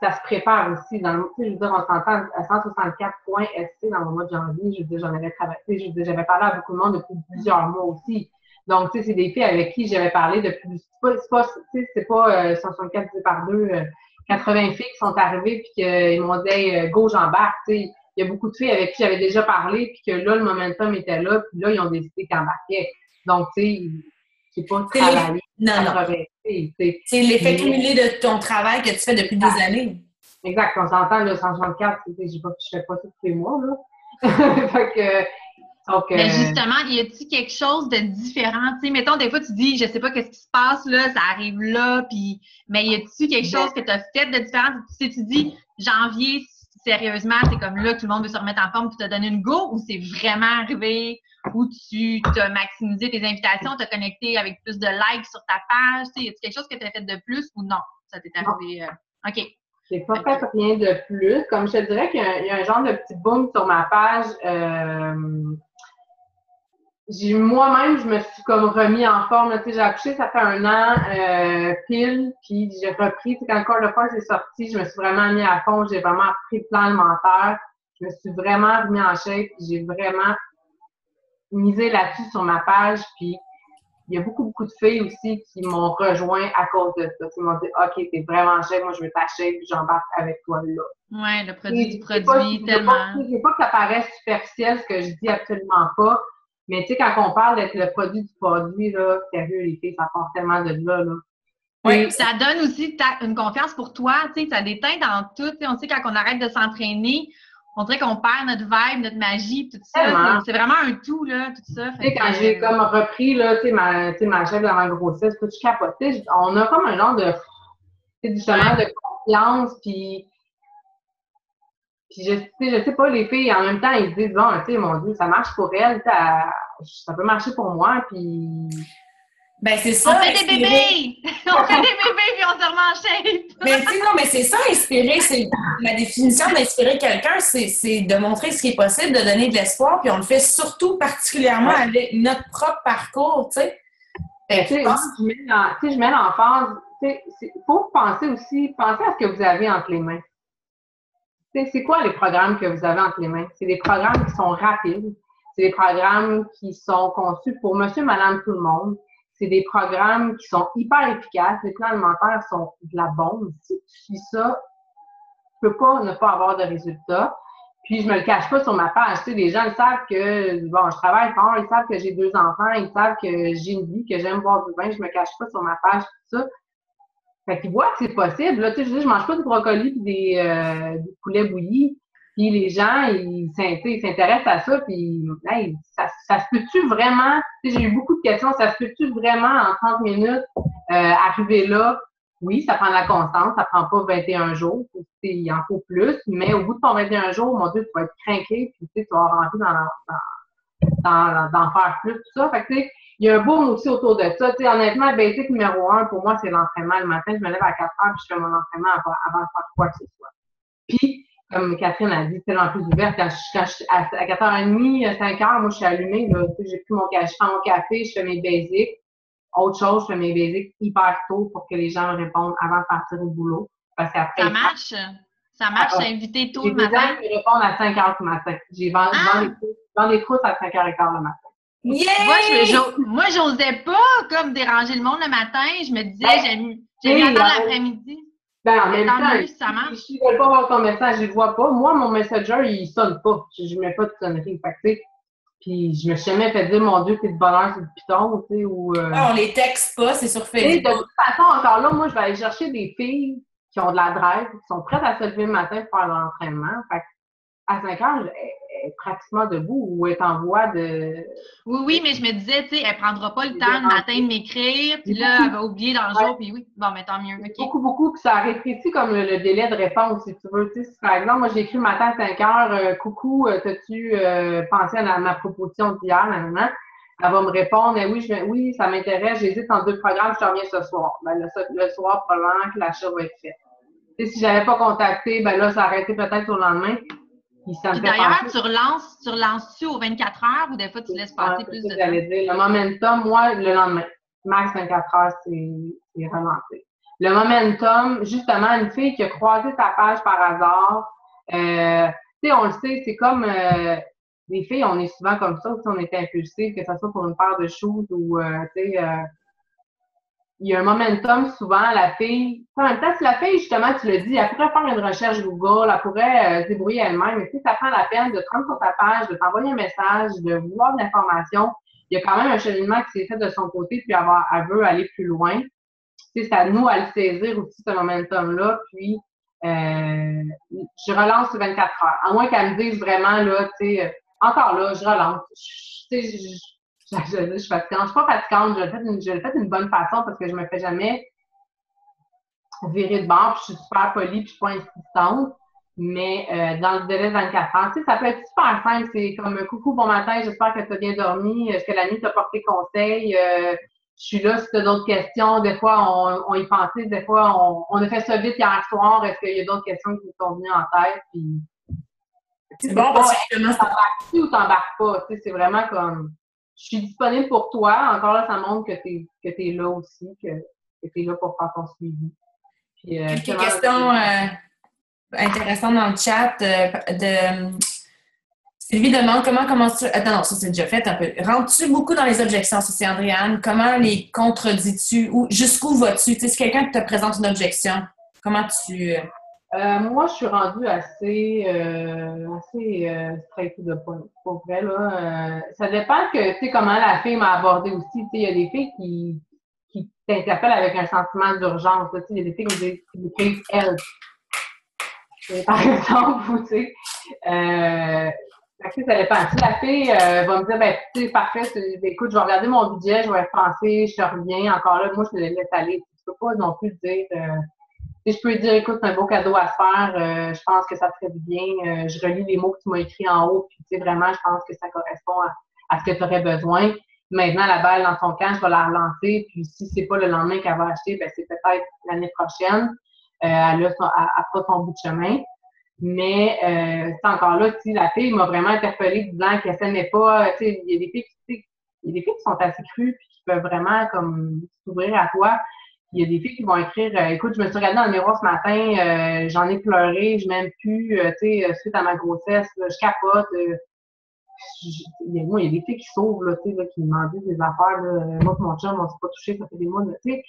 ça se prépare aussi. Je veux dire, on s'entend à 164 points SC dans le mois de janvier, je veux dire, j'en avais travaillé, je veux dire, j'avais parlé à beaucoup de monde depuis plusieurs mois aussi. Donc, tu sais, c'est des filles avec qui j'avais parlé depuis, c'est pas 164 divisé par 2, 80 filles qui sont arrivées puis qu'ils m'ont dit go, j'embarque, tu sais. Il y a beaucoup de filles avec qui j'avais déjà parlé puis que là, le momentum était là, puis là, ils ont décidé qu'ils embarquaient. Donc, tu sais, c'est pas travailler. Non. C'est l'effet cumulé de ton travail que tu fais depuis des années. Exact. On s'entend, le 164, je fais pas ça tous les mois, là. Fait que, donc, mais justement, y a-t-il quelque chose de différent? Tu sais, mettons, des fois, tu dis, je sais pas qu'est-ce qui se passe, là, ça arrive là, puis, mais y a-t-il quelque chose que tu as fait de différent? Tu dis, janvier, sérieusement, c'est comme là, tout le monde veut se remettre en forme, puis te donner une go, ou c'est vraiment arrivé où tu as maximisé tes invitations, tu as connecté avec plus de likes sur ta page? Tu sais, y a-t-il quelque chose que tu as fait de plus ou non? Ça t'est arrivé? OK. J'ai pas fait rien de plus. Comme je te dirais qu'il y a un genre de petit boom sur ma page. Moi-même, je me suis comme remis en forme. Tu sais, j'ai accouché, ça fait 1 an pile, puis j'ai repris. Tu sais, quand le corps de force est sorti, je me suis vraiment mis à fond. J'ai vraiment pris le plan alimentaire. Je me suis vraiment remis en shape. J'ai vraiment misé là-dessus sur ma page. Puis il y a beaucoup, beaucoup de filles aussi qui m'ont rejoint à cause de ça. Ils m'ont dit, OK, t'es vraiment chère, moi, je veux t'acheter, puis j'embarque avec toi là. Ouais, le produit du produit, je tellement. veux pas que ça paraisse superficiel, ce que je dis absolument pas. Mais tu sais, quand on parle d'être le produit du produit, là, sérieux, les filles, ça part tellement de là. Oui, ça donne aussi une confiance pour toi, tu sais, ça déteint dans tout. Tu sais, on sait quand on arrête de s'entraîner, on dirait qu'on perd notre vibe, notre magie, tout ça. C'est vraiment un tout, là, tout ça. Tu sais, quand j'ai comme repris, là, tu sais, ma chef dans ma grossesse, tout, je capotais. On a comme un genre de, tu sais, justement, de confiance, puis je sais pas, les filles, en même temps, ils se disent, bon, tu sais, mon Dieu, ça marche pour elle, ça peut marcher pour moi, puis... Ben, c'est ça. On fait des bébés! On fait des bébés, puis on se remet en shape! Mais tu sais, non, mais c'est ça, inspirer. C'est la définition d'inspirer quelqu'un, c'est de montrer ce qui est possible, de donner de l'espoir, puis on le fait surtout particulièrement avec notre propre parcours, tu sais. Je mets l'emphase, tu sais, faut penser à ce que vous avez entre les mains. C'est quoi les programmes que vous avez entre les mains? C'est des programmes qui sont rapides. C'est des programmes qui sont conçus pour monsieur, madame, tout le monde. C'est des programmes qui sont hyper efficaces. Les plans alimentaires sont de la bombe. Si tu suis ça, tu peux pas ne pas avoir de résultats. Puis, je me le cache pas sur ma page. Tu sais, les gens, ils savent que, bon, je travaille fort, ils savent que j'ai 2 enfants, ils savent que j'ai une vie, que j'aime boire du vin. Je me cache pas sur ma page, tout ça. Fait qu'ils voient que c'est possible. Là, tu sais, je mange pas du brocoli et des poulets bouillis. Puis les gens, ils s'intéressent à ça. Puis, hey, ça se peut-tu vraiment? Tu sais, j'ai eu beaucoup de questions. Ça se peut-tu vraiment en 30 minutes arriver là? Oui, ça prend de la constance. Ça prend pas 21 jours. Il en faut plus. Mais au bout de ton 21 jours, mon Dieu, tu vas être craqué. Puis tu vas rentrer d'en faire plus, tout ça. Fait que, tu sais, il y a un boom aussi autour de ça. Tu sais, honnêtement, le basic numéro 1, pour moi, c'est l'entraînement. Le matin, je me lève à 4 heures puis je fais mon entraînement avant de faire quoi que ce soit. Puis, comme Catherine a dit, tellement plus ouverte, quand je suis à 4h30, 5h, moi, je suis allumée. Là, tu sais, j'ai pris je prends mon café, je fais mes basics. Autre chose, je fais mes basics hyper tôt pour que les gens me répondent avant de partir au boulot. Parce qu'après, ça marche? Ça marche, invité tôt le matin? J'ai des gens qui répondent à 5h du matin. J'ai vendu des courses à 5h15 le matin. Yeah! Moi, j'osais pas comme déranger le monde le matin. Je me disais, j'aime bien attendre l'après-midi. Ben, en même temps, ça marche. Si je ne veux pas voir ton message, je le vois pas. Moi, mon messenger, il sonne pas. Je mets pas de sonnerie. Fait que, tu sais, puis je me suis jamais fait dire, mon Dieu, t'es de bonheur, c'est du piton, tu sais, ou... on les texte pas, c'est sur Facebook. De toute façon, encore là, moi, je vais aller chercher des filles qui ont de la drive, qui sont prêtes à se lever le matin pour faire l'entraînement. Fait à 5 heures, elle est pratiquement debout ou elle est en voie de... Oui, mais je me disais, tu sais, elle prendra pas le temps le matin de m'écrire, puis là, elle va oublier dans le jour, puis oui, bon, mais tant mieux, OK. Beaucoup, puis ça rétrécit comme le délai de réponse, si tu veux. Tu sais, si, par exemple, moi, j'ai écrit le matin à 5 heures, coucou, t'as-tu pensé à ma proposition d'hier, maintenant? Elle va me répondre, oui, ça m'intéresse, j'hésite en 2 programmes, je te reviens ce soir. Ben, le soir, probablement que l'achat va être fait. Tu sais, si j'avais pas contacté, ben là, ça aurait été peut-être au lendemain. Puis d'ailleurs, tu relances-tu aux 24 heures ou des fois tu laisses passer plus de temps? J'allais dire, le momentum, moi, le lendemain. Max 24 heures, c'est relancé. Le momentum, justement, une fille qui a croisé ta page par hasard, tu sais, on le sait, c'est comme les filles, on est souvent comme ça, on est impulsif, que ce soit pour une paire de shoes ou, tu sais, il y a un momentum souvent, la fille. En même temps, si la fille, justement, tu le dis, elle pourrait faire une recherche Google, elle pourrait se débrouiller elle-même, mais si ça prend la peine de te rendre sur ta page, de t'envoyer un message, de vouloir de l'information, il y a quand même un cheminement qui s'est fait de son côté, puis elle veut aller plus loin. C'est à nous à le saisir aussi, ce momentum-là, puis je relance sur 24 heures. À moins qu'elle me dise vraiment, là, tu sais, encore là, je relance. Tu sais, je suis fatigante. Je suis pas fatigante, je le fais d'une bonne façon parce que je me fais jamais virer de bord, puis je suis super polie, puis je suis pas insistante. Mais dans le délai de 24 heures, tu sais, ça peut être super simple. C'est comme coucou, bon matin, j'espère que tu as bien dormi. Est-ce que la nuit t'a porté conseil? Je suis là si tu as d'autres questions. Des fois, on y pensait, des fois, on a fait ça vite hier soir. Est-ce qu'il y a d'autres questions qui nous sont venues en tête? Puis, c'est bon parce que justement, t'embarques-tu ou t'embarques pas? Tu sais, c'est vraiment comme je suis disponible pour toi. Encore là, ça montre que tu es là aussi, que tu es là pour faire ton suivi. Puis, quelques questions intéressantes dans le chat. Sylvie demande comment commences-tu... Attends, non, ça c'est déjà fait un peu. Rentres-tu beaucoup dans les objections? Ça c'est Andréane. Comment les contredis-tu? Ou jusqu'où vas-tu? Tu sais, si quelqu'un te présente une objection, comment tu... Moi, je suis rendue assez straight to the point. Pour vrai, là. Ça dépend que, tu sais, comment la fille m'a abordée aussi. Tu sais, il y a des filles qui t'interpellent avec un sentiment d'urgence. Tu sais, il y a des filles qui m'écrivent help. Par exemple, ou tu sais. Fait que, ça dépend. Si la fille va me dire, ben, tu sais, parfait, écoute, je vais regarder mon budget, je vais repenser, je te reviens. Encore là, moi, je te laisse aller. Tu peux pas non plus dire. Et je peux dire, écoute, c'est un beau cadeau à se faire, je pense que ça te ferait du bien. Je relis les mots que tu m'as écrits en haut, puis tu sais, vraiment, je pense que ça correspond à ce que tu aurais besoin. Maintenant, la balle dans ton camp, je vais la relancer, puis si c'est pas le lendemain qu'elle va acheter, ben c'est peut-être l'année prochaine. Elle fera son bout de chemin. Mais c'est encore là, si la fille m'a vraiment interpellée disant qu'elle s'aimait pas, tu sais, il y a des filles qui sont assez crues puis qui peuvent vraiment comme s'ouvrir à toi. Il y a des filles qui vont écrire écoute, je me suis regardée dans le miroir ce matin, j'en ai pleuré, je m'aime plus, tu sais, suite à ma grossesse, là, je capote. Moi, il y a des filles qui s'ouvrent, là, tu sais, qui me demandent des affaires, là, moi et mon chum, on s'est pas touché, ça fait des mois, tu sais.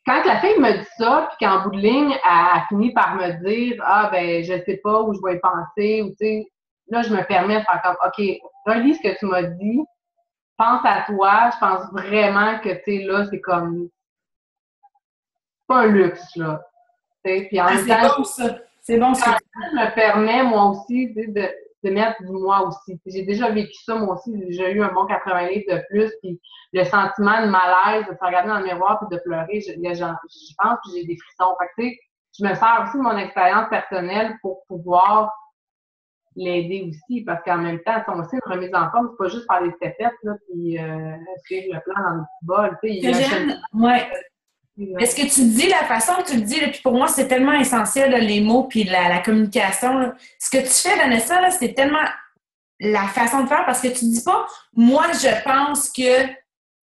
Quand la fille me dit ça, puis qu'en bout de ligne, elle finit par me dire ah ben je sais pas où je vais y penser, ou tu sais, là, je me permets de faire comme OK, relis ce que tu m'as dit, pense à toi, je pense vraiment que tu sais, là, c'est comme pas un luxe, là. Puis en même c'est temps, bon ça. C'est bon ça. je me permets, moi aussi, de mettre du moi aussi. Puis j'ai déjà vécu ça, moi aussi. J'ai déjà eu un bon 80 livres de plus. Puis le sentiment de malaise, de se regarder dans le miroir puis de pleurer, je pense que j'ai des frissons. Fait que, tu sais, je me sers aussi de mon expérience personnelle pour pouvoir l'aider aussi. Parce qu'en même temps, c'est aussi une remise en forme. C'est pas juste faire des stepettes, là, puis suivre le plan dans le petit bol. Tu sais, il y a J'aime, ouais. Est-ce que tu dis, la façon que tu le dis, là, puis pour moi, c'est tellement essentiel, là, les mots puis la communication. Là. Ce que tu fais, Vanessa, là, c'est tellement la façon de faire parce que tu dis pas, moi, je pense que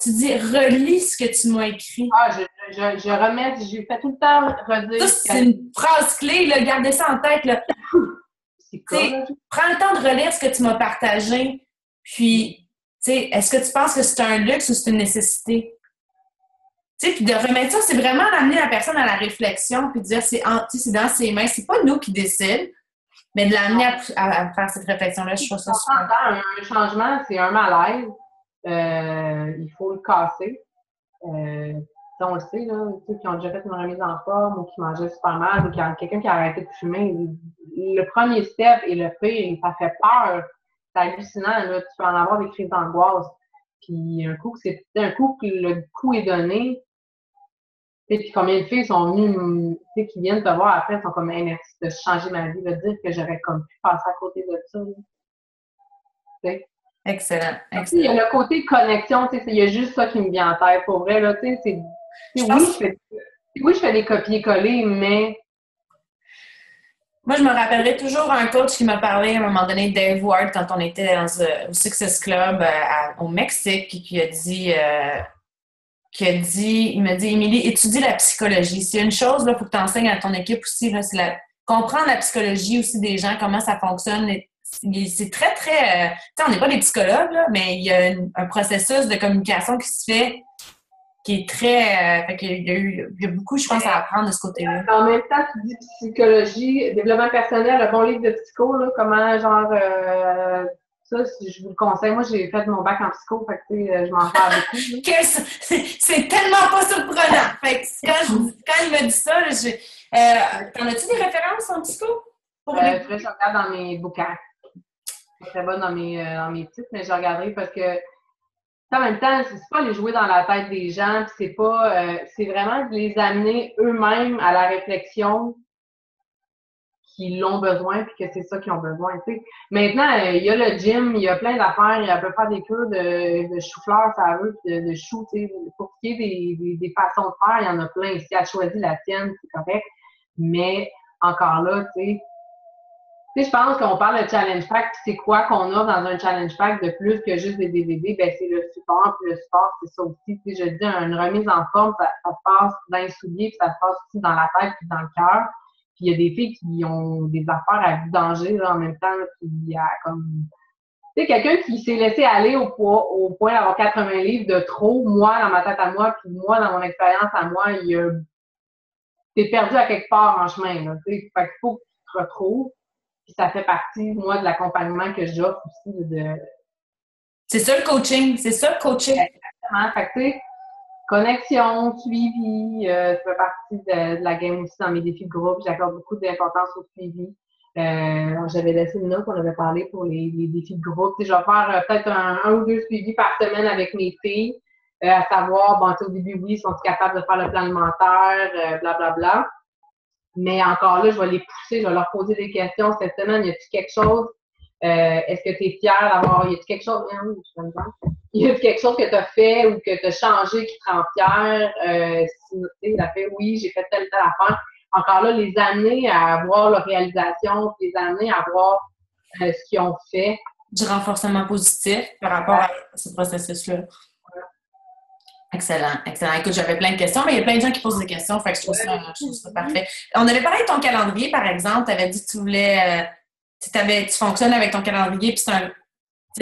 tu dis, relis ce que tu m'as écrit. Ah, je remets, j'ai fait tout le temps redire. Ça, c'est une phrase clé, là, gardez ça en tête. Là. Prends le temps de relire ce que tu m'as partagé. Puis, est-ce que tu penses que c'est un luxe ou c'est une nécessité? Puis de remettre ça, c'est vraiment d'amener la personne à la réflexion puis de dire c'est dans ses mains. C'est pas nous qui décident, mais de l'amener à faire cette réflexion-là, je trouve ça super. Un changement, c'est un malaise. Il faut le casser. On le sait, là, ceux qui ont déjà fait une remise en forme ou qui mangeaient super mal ou quelqu'un qui a arrêté de fumer, le premier step et le pire, ça fait peur. C'est hallucinant, là. Tu peux en avoir des crises d'angoisse. Puis un coup que le coup est donné, puis combien de filles sont venues, qui viennent te voir après, sont comme, hey, merci de changer ma vie, de dire que j'aurais comme pu passer à côté de ça. Excellent. Il y a le côté connexion, il y a juste ça qui me vient en tête. Pour vrai, là, oui, je fais des copier-coller, mais. Moi, je me rappellerai toujours un coach qui m'a parlé à un moment donné, Dave Ward, quand on était au Success Club au Mexique, qui a dit. Il m'a dit, Émilie, étudie la psychologie. S'il y a une chose, il faut que tu enseignes à ton équipe aussi, là, c'est comprendre la psychologie aussi des gens, comment ça fonctionne. C'est très, très... on n'est pas des psychologues, là, mais il y a un processus de communication qui se fait qui est très... il y a beaucoup, je pense, à apprendre de ce côté-là. En même temps, tu dis psychologie, développement personnel, le bon livre de psycho, là, comment, genre... Ça, je vous le conseille. Moi, j'ai fait mon bac en psycho, fait que, je m'en parle beaucoup. C'est tellement pas surprenant. Fait que quand il me dit ça, t'en as-tu des références en psycho? Je regarde dans mes bouquins. Je suis très bonne dans mes titres, mais je regarderai parce que en même temps, c'est pas les jouer dans la tête des gens, puis c'est pas c'est vraiment de les amener eux-mêmes à la réflexion qu'ils l'ont besoin, puis que c'est ça qu'ils ont besoin. T'sais. Maintenant, il y a le gym, il y a plein d'affaires, il peut faire des cures de chou-fleur, ça veut, puis de choux, pour ce qui est des façons de faire, il y en a plein. Si elle choisit la tienne, c'est correct. Mais encore là, tu sais, je pense qu'on parle de challenge pack, puis c'est quoi qu'on a dans un challenge pack de plus que juste des DVD, ben c'est le support, puis le support, c'est ça aussi. Tu sais, je dis, une remise en forme, ça se passe dans les souliers, puis ça se passe aussi dans la tête, puis dans le cœur. Puis il y a des filles qui ont des affaires à vidanger là, en même temps, puis comme sais, quelqu'un qui s'est laissé aller au point d'avoir 80 livres de trop, moi, dans ma tête à moi, puis moi, dans mon expérience à moi, t'es perdu à quelque part en chemin, là, tu sais. Fait qu'il faut que tu te retrouves. Puis ça fait partie, moi, de l'accompagnement que j'offre aussi C'est ça le coaching. C'est ça le coaching. Exactement. Fait que, tu sais, connexion, suivi, ça fait partie de la game aussi dans mes défis de groupe. J'accorde beaucoup d'importance au suivi. J'avais laissé une note, on avait parlé pour les défis de groupe. Tu sais, je vais faire peut-être un ou deux suivis par semaine avec mes filles, à savoir, bon, au début, oui, sont-ils capables de faire le plan alimentaire, blablabla. Mais encore là, je vais les pousser, je vais leur poser des questions. Cette semaine, y a-t-il quelque chose? Est-ce que tu es fière d'avoir. Y a-t-il quelque chose? Y a-t-il quelque chose que tu as fait ou que tu as changé qui te rend fière? Si tu sais, il a fait oui, j'ai fait telle affaire. Encore là, les amener à voir leur réalisation, les amener à voir ce qu'ils ont fait. Du renforcement positif par rapport à ce processus-là. Excellent, excellent. Écoute, j'avais plein de questions, mais il y a plein de gens qui posent des questions, fait que je trouve ça parfait. On avait parlé de ton calendrier, par exemple. Tu avais dit que tu voulais, tu fonctionnes avec ton calendrier, puis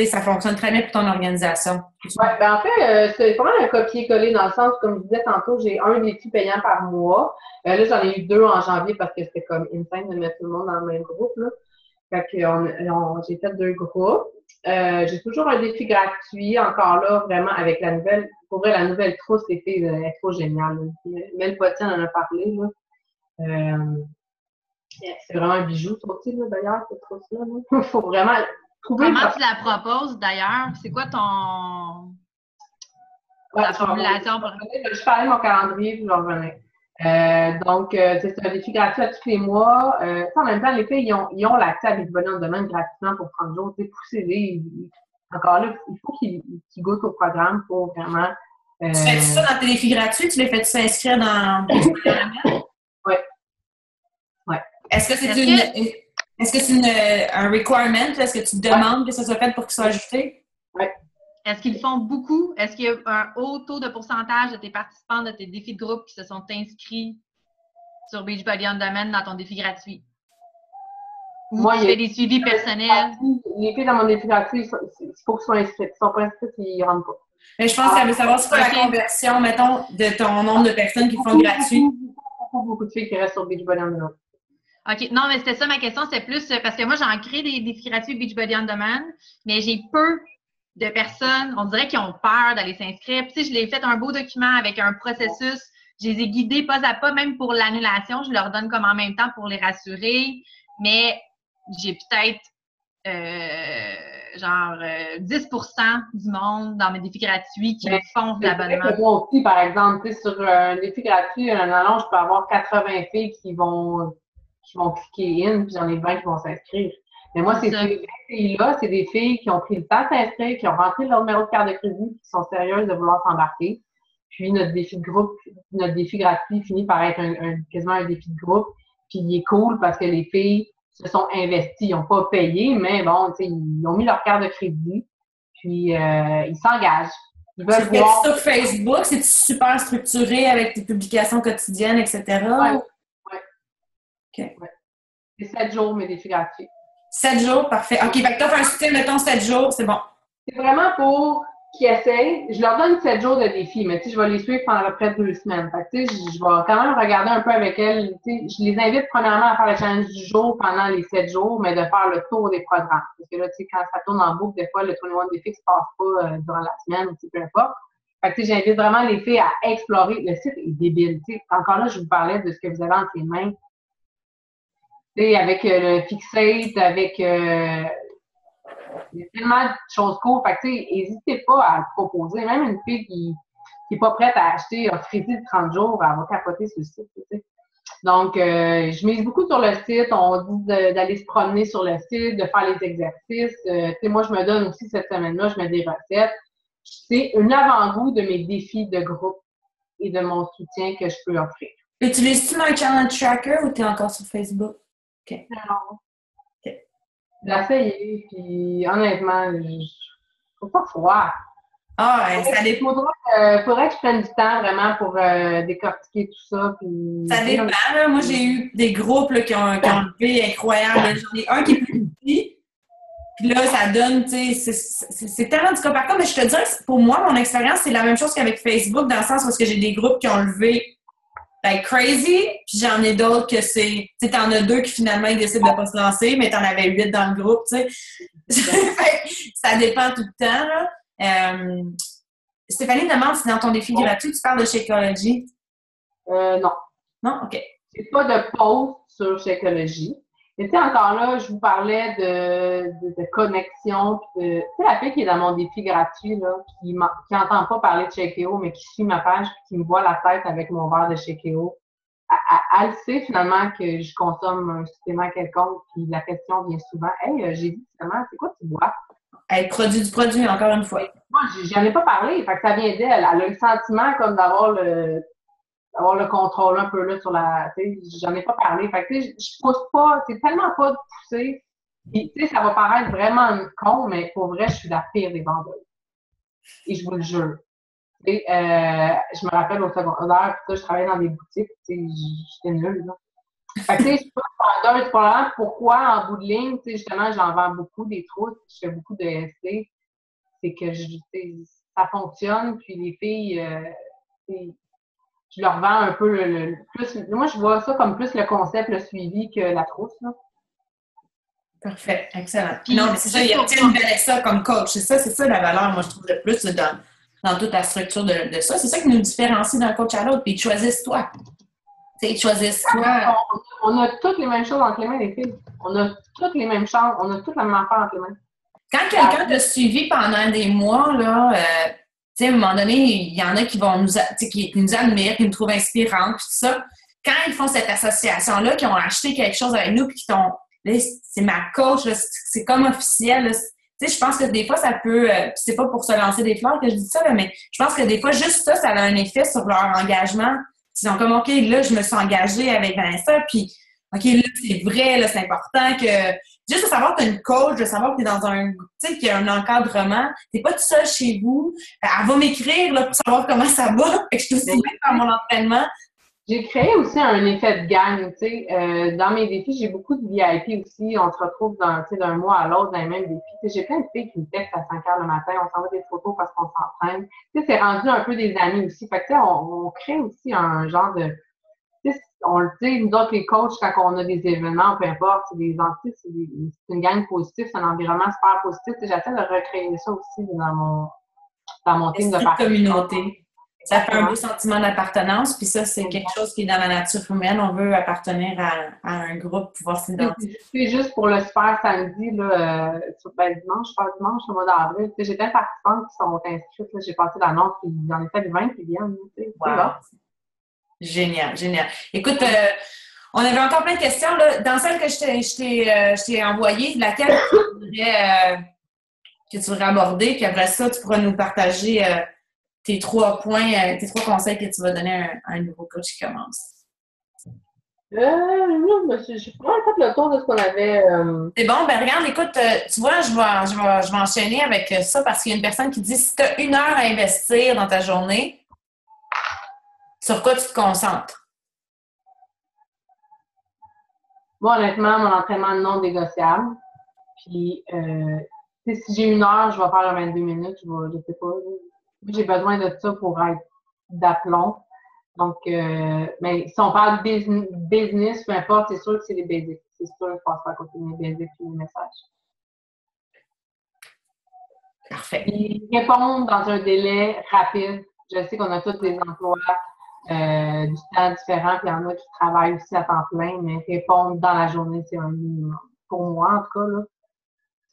ça fonctionne très bien pour ton organisation. Oui, ben en fait, c'est vraiment un copier-coller dans le sens, comme je disais tantôt, j'ai un défi payant par mois. Là, j'en ai eu 2 en janvier parce que c'était comme insane de mettre tout le monde dans le même groupe, là. Fait que j'ai fait 2 groupes. J'ai toujours un défi gratuit, encore là, vraiment, avec la nouvelle. Pour vrai, la nouvelle trousse, c'était trop génial. Mel Potier en a parlé, là. C'est vraiment un bijou, ça aussi, là, d'ailleurs, cette trousse-là. Il faut vraiment trouver. Comment tu la proposes, d'ailleurs? C'est quoi ta formulation? Je parlais de mon calendrier, puis je revenais. Donc, c'est un défi gratuit à tous les mois. En même temps, les filles, ils ont l'accès à des bonhommes de domaine gratuitement pour 30 jours. Poussez-les. Encore là, il faut qu'ils goûtent au programme pour vraiment. Tu fais ça dans tes défis gratuits? Tu les fais-tu s'inscrire dans Oui. Ouais. Est-ce que c'est un requirement? Est-ce que tu demandes que ça soit fait pour qu'ils soient ajoutés? Oui. Est-ce qu'ils le font beaucoup? Est-ce qu'il y a un haut taux de pourcentage de tes participants de tes défis de groupe qui se sont inscrits sur Beachbody On Demand dans ton défi gratuit? Ou tu fais des suivis personnels? Les filles dans mon défi gratuit, il faut qu'ils soient inscrites. S'ils ne sont pas inscrites, ils ne rentrent pas. Mais je pense qu'elle veut savoir c'est quoi la conversion, mettons, de ton nombre de personnes qui font gratuit. Beaucoup de filles qui restent sur Beachbody On Demand. OK. Non, mais c'était ça ma question. C'est plus parce que moi, j'en crée des défis gratuits Beachbody On Demand, mais j'ai peu de personnes, on dirait, qui ont peur d'aller s'inscrire. Puis, tu sais, je l'ai fait un beau document avec un processus. Je les ai guidés pas à pas, même pour l'annulation. Je leur donne comme en même temps pour les rassurer. Mais j'ai peut-être 10% du monde dans mes défis gratuits qui font de l'abonnement. Moi aussi, par exemple, tu sais, sur un défi gratuit, un an, je peux avoir 80 filles qui vont cliquer in, puis j'en ai 20 qui vont s'inscrire. Mais moi, ces filles-là, c'est des filles qui ont pris le temps de s'inscrire, qui ont rentré leur numéro de carte de crédit, qui sont sérieuses de vouloir s'embarquer. Puis notre défi de groupe, notre défi gratuit finit par être quasiment un défi de groupe. Puis il est cool parce que les filles se sont investies. Ils n'ont pas payé, mais bon, tu sais, ils ont mis leur carte de crédit. Puis ils s'engagent. Ils veulent voir. Sur Facebook, c'est super structuré avec tes publications quotidiennes, etc. Oui. OK. Ouais. C'est 7 jours, mes défis gratuits. 7 jours, parfait. OK, fait que tu offres un soutien, mettons 7 jours, c'est bon. C'est vraiment pour qu'ils essayent. Je leur donne 7 jours de défi, mais tu sais, je vais les suivre pendant à peu près 2 semaines. Fait que tu sais, je vais quand même regarder un peu avec elles. Tu sais, je les invite premièrement à faire le challenge du jour pendant les 7 jours, mais de faire le tour des programmes. Parce que là, tu sais, quand ça tourne en boucle, des fois, le 21 défi ne se passe pas durant la semaine, ou peu importe. Fait que tu sais, j'invite vraiment les filles à explorer. Le site est débile. Tu sais, encore là, je vous parlais de ce que vous avez entre les mains. Avec le Fixate, avec il y a tellement de choses cool. Fait que n'hésitez pas à le proposer. Même une fille qui n'est pas prête à acheter un frisbee de 30 jours, elle va capoter sur le site. T'sais. Donc, je mise beaucoup sur le site. On dit d'aller se promener sur le site, de faire les exercices. Moi, je me donne aussi cette semaine-là, je mets des recettes. C'est un avant-goût de mes défis de groupe et de mon soutien que je peux offrir. Utilises-tu un challenge tracker ou tu es encore sur Facebook? OK. Non. OK. J'ai essayé, puis honnêtement, je trouve pas froid. Ah, ça dépend. Faudrait que je prenne du temps vraiment pour décortiquer tout ça. Puis... Ça dépend. Là. Moi, j'ai eu des groupes là, qui ont levé incroyable. J'en ai un qui est plus petit, Puis là, ça donne, tu sais, c'est tellement du cas par cas, mais je te dis, pour moi, mon expérience, c'est la même chose qu'avec Facebook, dans le sens où j'ai des groupes qui ont levé like crazy, puis j'en ai d'autres que c'est, tu sais, t'en as 2 qui finalement ils décident de pas se lancer, mais t'en avais 8 dans le groupe, tu sais. Ça dépend tout le temps, là. Stéphanie demande si dans ton défi gratuit, tu parles de Shakeology. Non. Non? OK. J'ai pas de post sur Shakeology. Mais tu sais, encore là, je vous parlais de connexion. Tu sais, la fille qui est dans mon défi gratuit, là, qui n'entend pas parler de Shakeo, mais qui suit ma page et qui me voit la tête avec mon verre de Shakeo, elle sait finalement que je consomme un supplément quelconque, puis la question vient souvent, « Hey, j'ai dit finalement, c'est quoi tu bois? » Être produit du produit, encore une fois. Moi, j'en ai pas parlé, fait que ça vient d'elle. Elle a le sentiment comme d'avoir le contrôle un peu là sur la. Tu sais, j'en ai pas parlé. Fait que tu sais, je pousse pas, c'est tellement pas de pousser. Puis, tu sais, ça va paraître vraiment con, mais pour vrai, je suis la pire des vendeuses. Et je vous le jure. Tu sais, je me rappelle au secondaire, puis ça, je travaillais dans des boutiques, tu sais, j'étais nulle, là. Fait que, tu sais, je suis pas vendeuse pour l'instant. Pourquoi, en bout de ligne, tu sais, justement, j'en vends beaucoup des trousses, je fais beaucoup de ST. C'est que ça fonctionne, puis les filles, je leur vends un peu le plus. Moi, je vois ça comme plus le concept, le suivi que la trousse. Là. Parfait, excellent. Puis, non, mais c'est ça, il y a Tim Vanessa comme coach. C'est ça la valeur, moi, je trouve le plus dans toute la structure de ça. C'est ça qui nous différencie d'un coach à l'autre. Puis ils choisissent toi. Tu sais, ils choisissent toi. On a toutes les mêmes choses entre les mains, les filles. On a toutes les mêmes chances. On a toutes la même affaire entre les mains. Quand quelqu'un t'a suivi pendant des mois, là, tu sais, à un moment donné, il y en a qui vont qui nous admirent, qui nous trouvent inspirantes, puis tout ça. Quand ils font cette association-là, qui ont acheté quelque chose avec nous, puis qui t'ont, là, c'est ma coach, là, c'est comme officiel, là. Tu sais, je pense que des fois, ça peut, c'est pas pour se lancer des fleurs que je dis ça, là, mais je pense que des fois, juste ça a un effet sur leur engagement. Ils sont comme, OK, là, je me suis engagée avec Vanessa, puis OK, là, c'est vrai, là, c'est important que juste de savoir que tu as une coach, de savoir que tu es dans un, tu sais, qu'il y a un encadrement, tu n'es pas tout seul chez vous. Elle va m'écrire là, pour savoir comment ça va. Fait que je suis aussi bien dans mon entraînement. J'ai créé aussi un effet de gang, tu sais. Dans mes défis, j'ai beaucoup de VIP aussi. On se retrouve d'un mois à l'autre dans les mêmes défis. T'sais, j'ai plein de filles qui me textent à 5 heures le matin. On s'envoie des photos parce qu'on s'entraîne. Tu sais, c'est rendu un peu des amis aussi. Fait que, tu sais, on crée aussi un genre de... On le sait, nous autres, les coachs, quand on a des événements, peu importe, c'est une gang positive, c'est un environnement super positif. J'essaie de recréer ça aussi dans mon team de communauté. Ça fait un beau sentiment d'appartenance, puis ça, c'est quelque chose qui est dans la nature humaine. On veut appartenir à un groupe, pouvoir s'identifier. C'est juste pour le super samedi, là, dimanche, au mois d'avril. J'ai plein de participantes qui sont inscrites. Là, j'ai passé l'annonce, puis j'en ai fait 20 qui viennent. Wow. Génial, génial. Écoute, on avait encore plein de questions. Là. Dans celle que je t'ai envoyée, laquelle que tu voudrais aborder, puis après ça, tu pourras nous partager tes 3 points, tes 3 conseils que tu vas donner à un nouveau coach qui commence. Non, j'ai pas fait le tour de ce qu'on avait. C'est bon, ben regarde, écoute, tu vois, je vais enchaîner avec ça parce qu'il y a une personne qui dit si tu as 1 heure à investir dans ta journée, sur quoi tu te concentres? Moi, honnêtement, mon entraînement non négociable. Puis, si j'ai 1 heure, je vais faire 22 minutes. Je sais pas. J'ai besoin de ça pour être d'aplomb. Donc, mais si on parle business, peu importe, c'est sûr que c'est les basics. C'est sûr que je passe pas à côté des basics et des messages. Parfait. Puis, répondre dans un délai rapide. Je sais qu'on a tous des emplois du temps différent, puis il y en a qui travaillent aussi à temps plein, mais répondre dans la journée, c'est un minimum. Pour moi, en tout cas, là.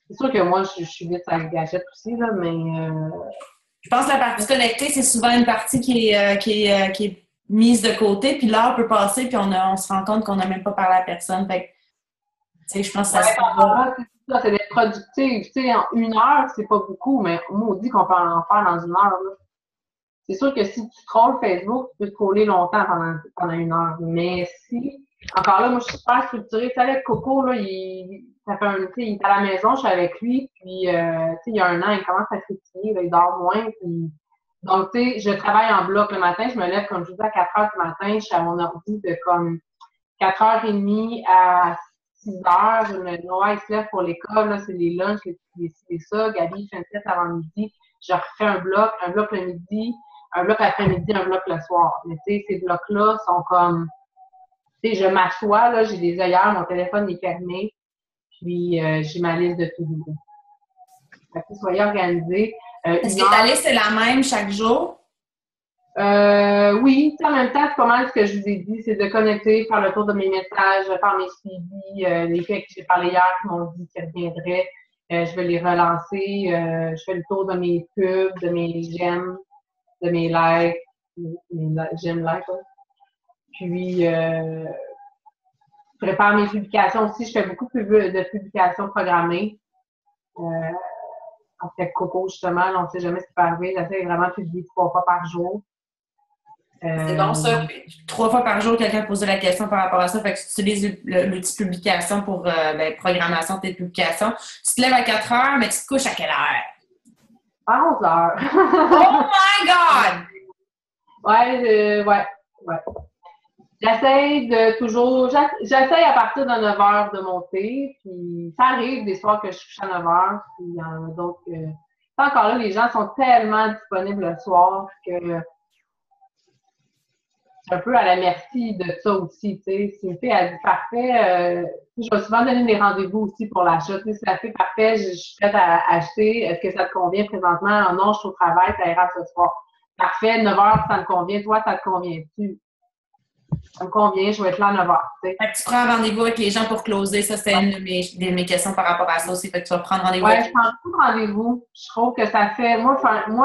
C'est sûr que moi, je suis vite à la gâchette aussi, là, mais... Je pense que la partie connectée, c'est souvent une partie qui est mise de côté, puis l'heure peut passer, puis on se rend compte qu'on n'a même pas parlé à personne. Fait que, je pense que ça se passe. C'est d'être productif. Tu sais, en 1 heure, c'est pas beaucoup, mais on dit qu'on peut en faire dans 1 heure, là. C'est sûr que si tu scrolles Facebook, tu peux scroller longtemps pendant 1 heure. Mais si, encore là, moi, je suis super structurée. Tu sais, avec Coco, là, il est à la maison, je suis avec lui, puis, tu sais, il y a 1 an, il commence à frétiller, là, il dort moins, puis... Donc, tu sais, je travaille en bloc le matin, je me lève, comme je vous dis, à 4 heures du matin, je suis à mon ordi de comme 4h30 à 6 heures. Noah, il se lève pour l'école, là, c'est les lunchs, c'est ça. Gabi fait une tête avant midi. Je refais un bloc le midi, un bloc l'après-midi, un bloc le soir. Mais tu sais, ces blocs-là sont comme, tu sais, je m'assois, là, j'ai des œillères, mon téléphone est fermé, puis j'ai ma liste de tout. Fait que soyez organisés. Est-ce que ta liste est la même chaque jour? Oui, en même temps, c'est pas mal ce que je vous ai dit, c'est de connecter, faire le tour de mes messages, faire mes suivis, les filles que j'ai parlé hier qui m'ont dit qu'ils reviendraient, je vais les relancer, je fais le tour de mes pubs, de mes j'aime, de mes likes, j'aime like, ouais. Puis, je prépare mes publications aussi, je fais beaucoup de publications programmées. En fait, Coco, justement, on ne sait jamais ce qui peut arriver, j'essaie vraiment de publier 3 fois par jour. C'est bon, ça. 3 fois par jour, quelqu'un posait la question par rapport à ça. Fait que tu utilises l'outil publication pour programmation de tes publications. Tu te lèves à 4 heures, mais tu te couches à quelle heure? À 11 heures. Oh my God! Ouais. J'essaie à partir de 9 heures de monter, puis ça arrive des soirs que je couche à 9 heures, puis il y en a d'autres que... Encore là, les gens sont tellement disponibles le soir que c'est un peu à la merci de ça aussi, tu sais. Si une fille a dit parfait, je vais souvent donner des rendez-vous aussi pour l'achat. Tu sais, si la fille parfait, je suis prête à acheter, est-ce que ça te convient présentement? Non, je suis au travail, ça ira ce soir. Parfait, 9 heures, ça me convient. Toi, ça te convient-tu? Ça me convient, je vais être là à 9 heures. Tu sais. Fait que tu prends rendez-vous avec les gens pour closer. Ça, c'était une de mes questions par rapport à ça aussi. Fait que tu vas prendre rendez-vous. Ouais, je prends beaucoup de rendez-vous. Je trouve que ça fait... Moi,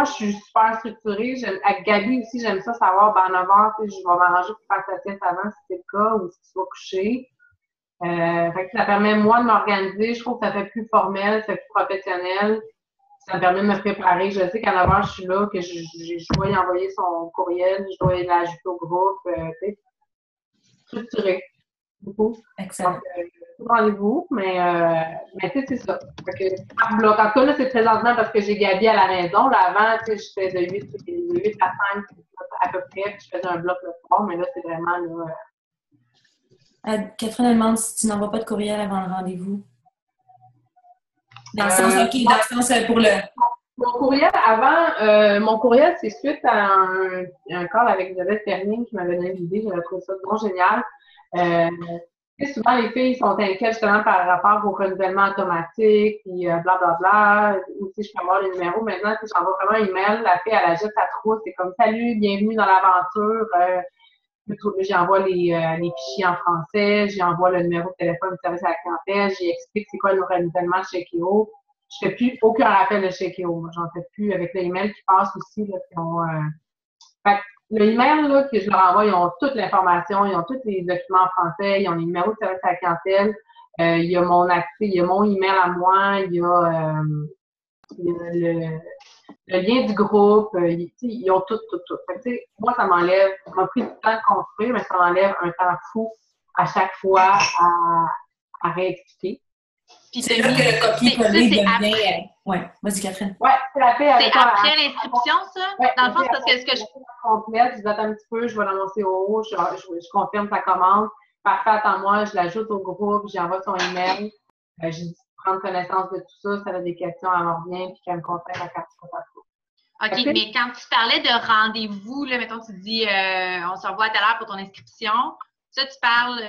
je suis super structurée. Avec Gabi aussi, j'aime ça savoir, à 9 heures, tu sais, je vais m'arranger pour faire ta tête avant si c'est le cas ou si tu vas coucher. Fait que ça permet, moi, de m'organiser. Je trouve que ça fait plus formel, ça fait plus professionnel. Ça me permet de me préparer. Je sais qu'à 9 heures, je suis là, que je dois y envoyer son courriel, je dois l'ajouter au groupe. Tu sais, structuré. Beaucoup. Excellent. Donc, rendez-vous, mais tu sais, c'est ça. Fait que, par bloc. En tout cas, là, c'est présentement parce que j'ai Gabi à la maison. Là, avant, tu sais, je faisais de 8 à 5 à peu près, puis je faisais un bloc le soir, mais là, c'est vraiment, là... Catherine elle demande si tu n'envoies pas de courriel avant le rendez-vous. Dans le sens, dans le sens pour le... Mon courriel, c'est suite à un call avec Isabelle Fernier qui m'avait donné l'idée. J'avais trouvé ça vraiment génial. Souvent, les filles sont inquiètes justement par rapport au renouvellement automatique, puis blablabla. Ou si je peux avoir le numéro. Maintenant, si j'envoie vraiment un email, la fille, elle ajoute sa trousse. C'est comme « Salut, bienvenue dans l'aventure ». J'y envoie les fichiers en français, j'y envoie le numéro de téléphone du service à la clientèle, j'y explique c'est quoi le renouvellement chez Keo. Je fais plus aucun rappel de chez Keo. J'en fais plus avec les emails qui passent aussi. Là, qui ont, Fait que le email là, que je leur envoie, ils ont toute l'information, ils ont tous les documents en français, ils ont les numéros de service à la clientèle, il y a mon accès, il y a mon email à moi, il y a le lien du groupe, ils ont tout. Fait que, moi, ça m'enlève, ça m'a pris du temps de construire, mais ça m'enlève un temps fou à chaque fois à réexpliquer. Puis c'est là que le copier-coller devient... Oui, vas-y, Catherine. Oui, c'est la paix avec c'est après l'inscription, ça? Ouais, dans le fond, c'est parce que ce que je... complète, je attends un petit peu, je vais l'annoncer au haut, je confirme ta commande. Parfait, attends-moi, je l'ajoute au groupe, j'envoie son email. J'ai dit prendre connaissance de tout ça, ça a des questions, elle me revient, puis qu'elle me contacte à carte sur ta photo. OK, mais quand tu parlais de rendez-vous, là, mettons, tu dis on se revoit à telle heure pour ton inscription. Ça, tu parles,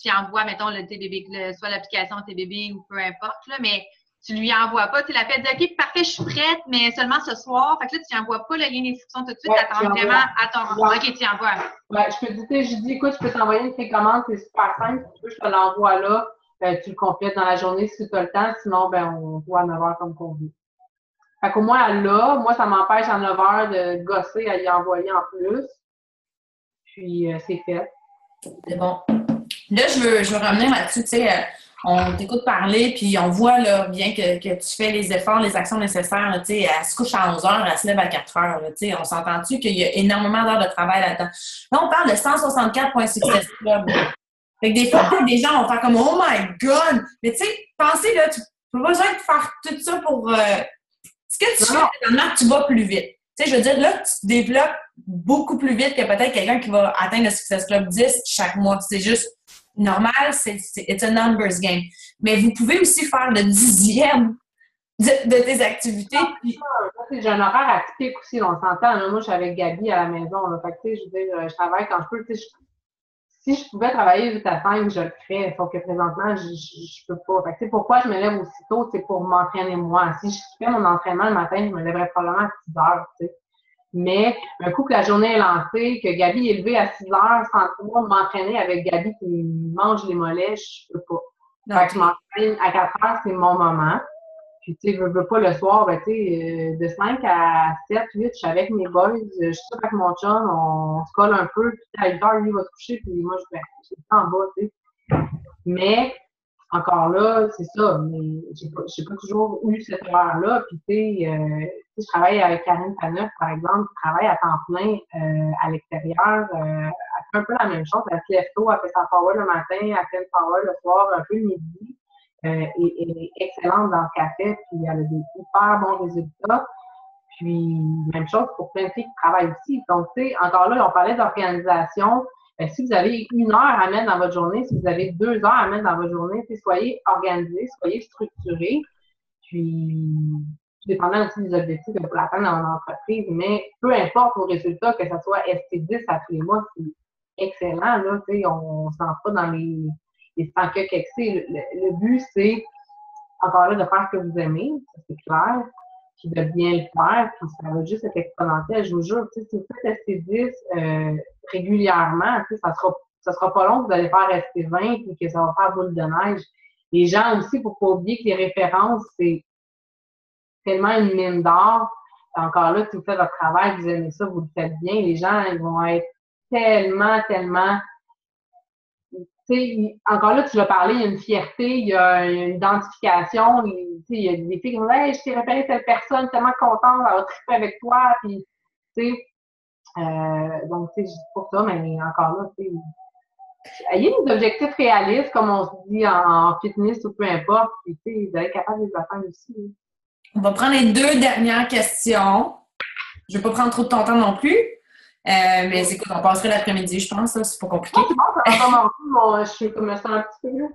tu envoies, mettons, le TBB, soit l'application TBB ou peu importe, là, mais tu lui envoies pas. Tu l'as fait dire OK, parfait, je suis prête, mais seulement ce soir. Fait que là, tu n'envoies pas le lien d'inscription tout de suite, t'attends vraiment à ton. OK, tu envoies. Ouais, je peux je dis, écoute, je peux t'envoyer une précommande, c'est super simple. Si tu veux, je te l'envoie là. Tu le complètes dans la journée si tu as le temps. Sinon, on voit à 9 heures comme convenu. Fait qu'au moins, là, moi, ça m'empêche à 9 heures de gosser à y envoyer en plus. Puis, c'est fait. C'est bon. Là, je veux revenir là-dessus. Tu sais, on t'écoute parler, puis on voit là, bien que tu fais les efforts, les actions nécessaires. Là, tu sais, elle se couche à 11 heures, elle se lève à 4 heures. Là, tu sais, on s'entend-tu qu'il y a énormément d'heures de travail là-dedans? Là, on parle de 164.6 clubs. Fait que des fois, des gens vont faire comme « Oh my God! » Mais tu sais, pensez, là, tu n'as pas besoin de faire tout ça pour... Ce que tu fais, finalement, tu vas plus vite. Tu sais, je veux dire, là, tu te développes beaucoup plus vite que peut-être quelqu'un qui va atteindre le Success Club 10 chaque mois. C'est juste, normal, it's a numbers game. Mais vous pouvez aussi faire le 10e de tes activités. Puis... J'ai un horaire atypique aussi, on s'entend. Là, moi, je suis avec Gabi à la maison. Là, fait que, je veux dire, je travaille quand je peux. Si je pouvais travailler 8 à 5, je le ferais. Sauf que présentement, je peux pas. Fait que, pourquoi je me lève aussitôt? C'est pour m'entraîner moi. Si je fais mon entraînement le matin, je me lèverais probablement à 6 heures. T'sais. Mais un coup que la journée est lancée, que Gabi est levée à 6 heures, sans moi m'entraîner avec Gabi qui mange les mollets, je peux pas. Fait que je m'entraîne à 4 heures, c'est mon moment. Puis, tu sais, je veux pas le soir, ben, tu sais, de 5 à 7, 8, je suis avec mes boys, je suis avec mon chum, on se colle un peu, puis à 8 heures, lui, il va se coucher, puis moi, je suis en bas, tu sais. Mais, encore là, c'est ça, mais j'ai pas toujours eu cette horaire-là, puis tu sais, je travaille avec Karine Faneuf, par exemple, qui travaille à temps plein à l'extérieur, elle fait un peu la même chose, elle se lève tôt, elle fait sa power le matin, elle fait une power le soir, un peu le midi. Est excellente dans ce qu'elle fait, puis elle a des super bons résultats. Puis, même chose pour plein de filles qui travaillent aussi. Donc, tu sais, encore là, on parlait d'organisation. Si vous avez 1 heure à mettre dans votre journée, si vous avez 2 heures à mettre dans votre journée, soyez organisés, soyez structurés. Puis, dépendant aussi des objectifs que vous voulez atteindre dans votre entreprise, mais peu importe vos résultats, que ce soit ST10 à tous les mois, c'est excellent. Là, tu sais, on ne se lance pas dans les 100 que excès. Le but, c'est encore là de faire ce que vous aimez, ça c'est clair, puis de bien le faire, puis ça va juste être exponentiel. Je vous jure, si vous faites ST10 régulièrement, ça sera pas long que vous allez faire ST20 puis que ça va faire boule de neige. Les gens aussi, pour pas oublier que les références, c'est tellement une mine d'or. Encore là, si vous faites votre travail, vous aimez ça, vous le faites bien, les gens ils vont être tellement t'sais, encore là, tu l'as parlé, il y a une fierté, il y a une identification. Il y a des filles qui disent hey, je t'ai repéré telle personne, tellement contente, elle va triper avec toi. Puis, donc, je dis pour ça, mais encore là, ayez des objectifs réalistes, comme on se dit en fitness ou peu importe. Puis, vous allez être capable de les atteindre aussi. On va prendre les 2 dernières questions. Je ne vais pas prendre trop de ton temps non plus. Mais c'est quoi, on passerait l'après-midi, je pense, là, c'est pas compliqué. Je suis comme ça un petit peu là.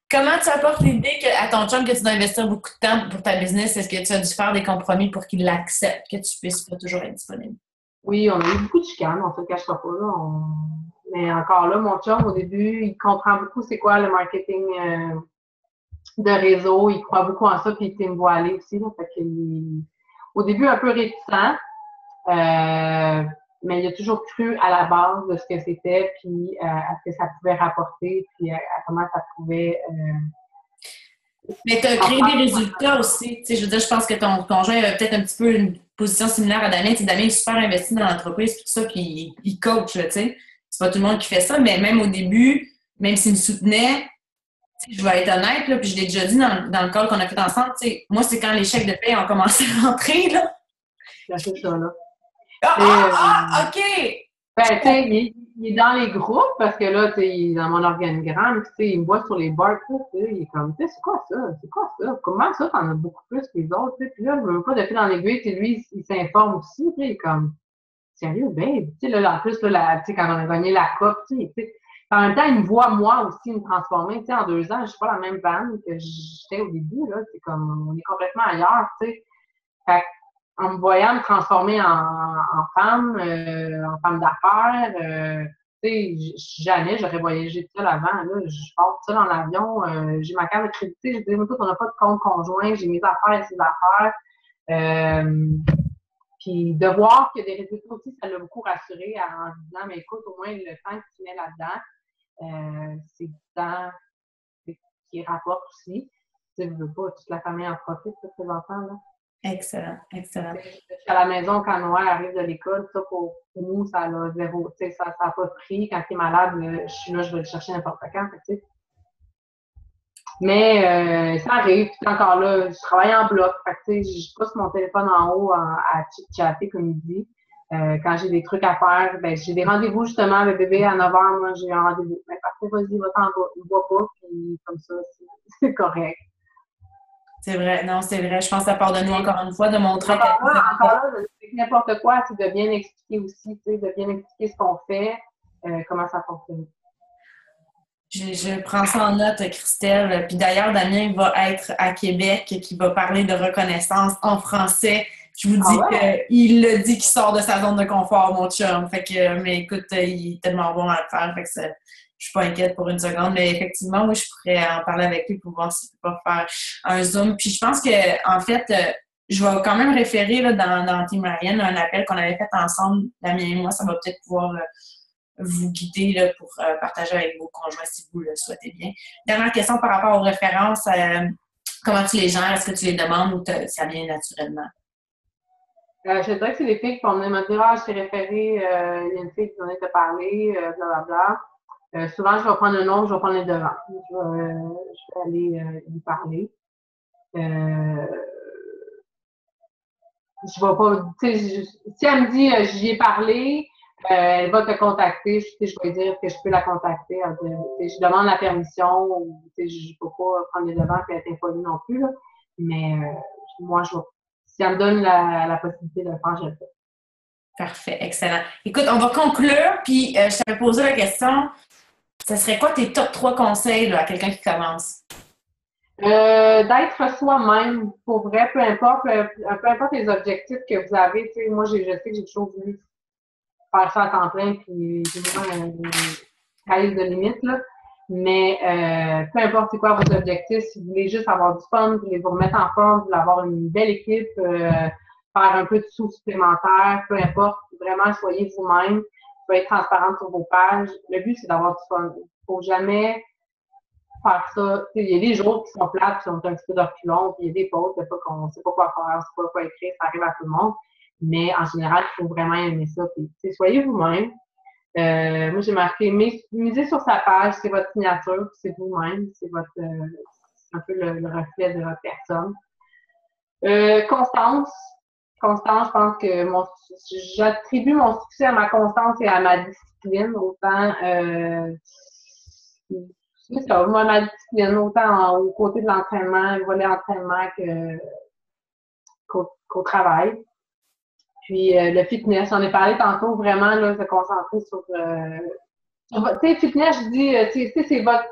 Comment tu apportes l'idée à ton chum que tu dois investir beaucoup de temps pour ta business? Est-ce que tu as dû faire des compromis pour qu'il l'accepte, que tu puisses pas toujours être disponible? Oui, on a eu beaucoup de chicanes, on se le cachera pas là. Mais encore là, mon chum, au début, il comprend beaucoup c'est quoi le marketing de réseau, il croit beaucoup en ça, puis il me voit aller aussi. Là, fait qu'il, au début, un peu réticent. Mais il a toujours cru à la base de ce que c'était, puis à ce que ça pouvait rapporter, puis à comment ça pouvait... Mais tu as créé des résultats aussi. Je veux dire, je pense que ton conjoint avait peut-être un petit peu une position similaire à Damien. Damien est super investi dans l'entreprise, tout ça, puis il coach, tu sais. C'est pas tout le monde qui fait ça, mais même au début, même s'il me soutenait, je vais être honnête, là, puis je l'ai déjà dit dans le call qu'on a fait ensemble, moi, c'est quand les chèques de paie ont commencé à rentrer, là. C'est ça, là. OK! Ben, tu sais, il est dans les groupes parce que là, tu sais, il est dans mon organigramme, tu sais, il me voit sur les boards, tu sais, il est comme, tu sais, c'est quoi ça? C'est quoi ça? Comment ça, t'en as beaucoup plus que les autres, tu sais? Puis là, je veux pas de fil dans l'aiguille, tu sais, lui, il s'informe aussi, tu sais, il est comme, sérieux, babe? Tu sais, là, en plus, là, tu sais, quand on a gagné la coupe, tu sais, en même temps, il me voit, moi aussi, me transformer, tu sais, en 2 ans, je suis pas la même femme que j'étais au début, là, c'est comme, on est complètement ailleurs, tu sais. Fait en me voyant me transformer en femme d'affaires, tu sais, jamais j'aurais voyagé seule avant. Là, je pars seule en avion, j'ai ma carte de crédit, je dis, écoute, on n'a pas de compte conjoint, j'ai mes affaires et ses affaires. Puis de voir que des résultats aussi, ça l'a beaucoup rassuré en disant, mais écoute, au moins le temps que tu mets là-dedans, c'est du temps qui rapporte aussi. Tu sais, je veux pas, toute la famille en profite, ces enfants, là. Excellent, excellent. Je suis à la maison quand Noël arrive de l'école, ça pour nous, ça a zéro. Tu sais, ça n'a pas pris. Quand il est malade, je suis là, je vais le chercher n'importe quand. Tu sais. Mais ça arrive, puis encore là, je travaille en bloc. Fait que, tu sais, je pousse mon téléphone en haut à chatter, comme il dit. Quand j'ai des trucs à faire, ben j'ai des rendez-vous justement avec bébé à 9h, moi j'ai un rendez-vous. Ben parfait, vas-y, va-t'en bas. Il ne voit pas, puis comme ça, c'est correct. C'est vrai, non, c'est vrai. Je pense que ça part de nous encore une fois, de montrer encore là, c'est n'importe quoi, c'est de bien expliquer aussi, tu sais, de bien expliquer ce qu'on fait, comment ça fonctionne. Je prends ça en note, Christelle. Puis d'ailleurs, Damien va être à Québec, qui va parler de reconnaissance en français. Je vous dis qu'il le dit qu'il sort de sa zone de confort, mon chum. Fait que, mais écoute, il est tellement bon à le faire. Fait que je suis pas inquiète pour une seconde. Mais effectivement, oui, je pourrais en parler avec lui pour voir s'il peut pas faire un Zoom. Puis je pense que, en fait, je vais quand même référer là, dans Team Ryan un appel qu'on avait fait ensemble, Damien et moi. Ça va peut-être pouvoir vous guider là, pour partager avec vos conjoints si vous le souhaitez bien. Dernière question par rapport aux références. Comment tu les gères? Est-ce que tu les demandes ou ça vient naturellement? Je dirais que c'est les filles qui vont venir me dire « Ah, je t'ai référé, il y a une fille qui venait te parler, blablabla. » Souvent, je vais prendre le nom, je vais prendre les devants. Je vais aller lui parler. Je vais pas, tu sais, si elle me dit j'y ai parlé, elle va te contacter, je vais dire que je peux la contacter. Je demande la permission, je ne peux pas prendre les devants et être impolie non plus, là. Mais moi, si elle me donne la possibilité de le faire, je le fais. Parfait, excellent. Écoute, on va conclure, puis je t'avais posé la question, ce serait quoi tes top 3 conseils là, à quelqu'un qui commence? D'être soi-même, pour vrai, peu importe les objectifs que vous avez. Tu sais, moi, je sais que j'ai toujours voulu faire ça à temps plein, puis j'ai vraiment une calice de limite, là. Mais peu importe c'est quoi vos objectifs, si vous voulez juste avoir du fun, vous voulez vous remettre en forme, vous voulez avoir une belle équipe, faire un peu de sous supplémentaire, peu importe, vraiment soyez vous-même, soyez transparente sur vos pages. Le but, c'est d'avoir du fun. Il ne faut jamais faire ça. Il y a des jours qui sont plates, qui sont un petit peu de reculons, puis il y a des pauses, des fois qu'on ne sait pas quoi faire, on ne sait pas quoi écrire, ça arrive à tout le monde. Mais en général, il faut vraiment aimer ça. Puis, soyez vous-même. Moi, j'ai marqué misez sur sa page, c'est votre signature, c'est vous-même, c'est un peu le reflet de votre personne. Constance, je pense que j'attribue mon succès à ma constance et à ma discipline, autant c'est ça, moi, ma discipline, autant au côté de l'entraînement, le volet entraînement qu'au travail. Puis le fitness, j'en ai parlé tantôt, vraiment, là, se concentrer sur tu sais, fitness, je dis, c'est votre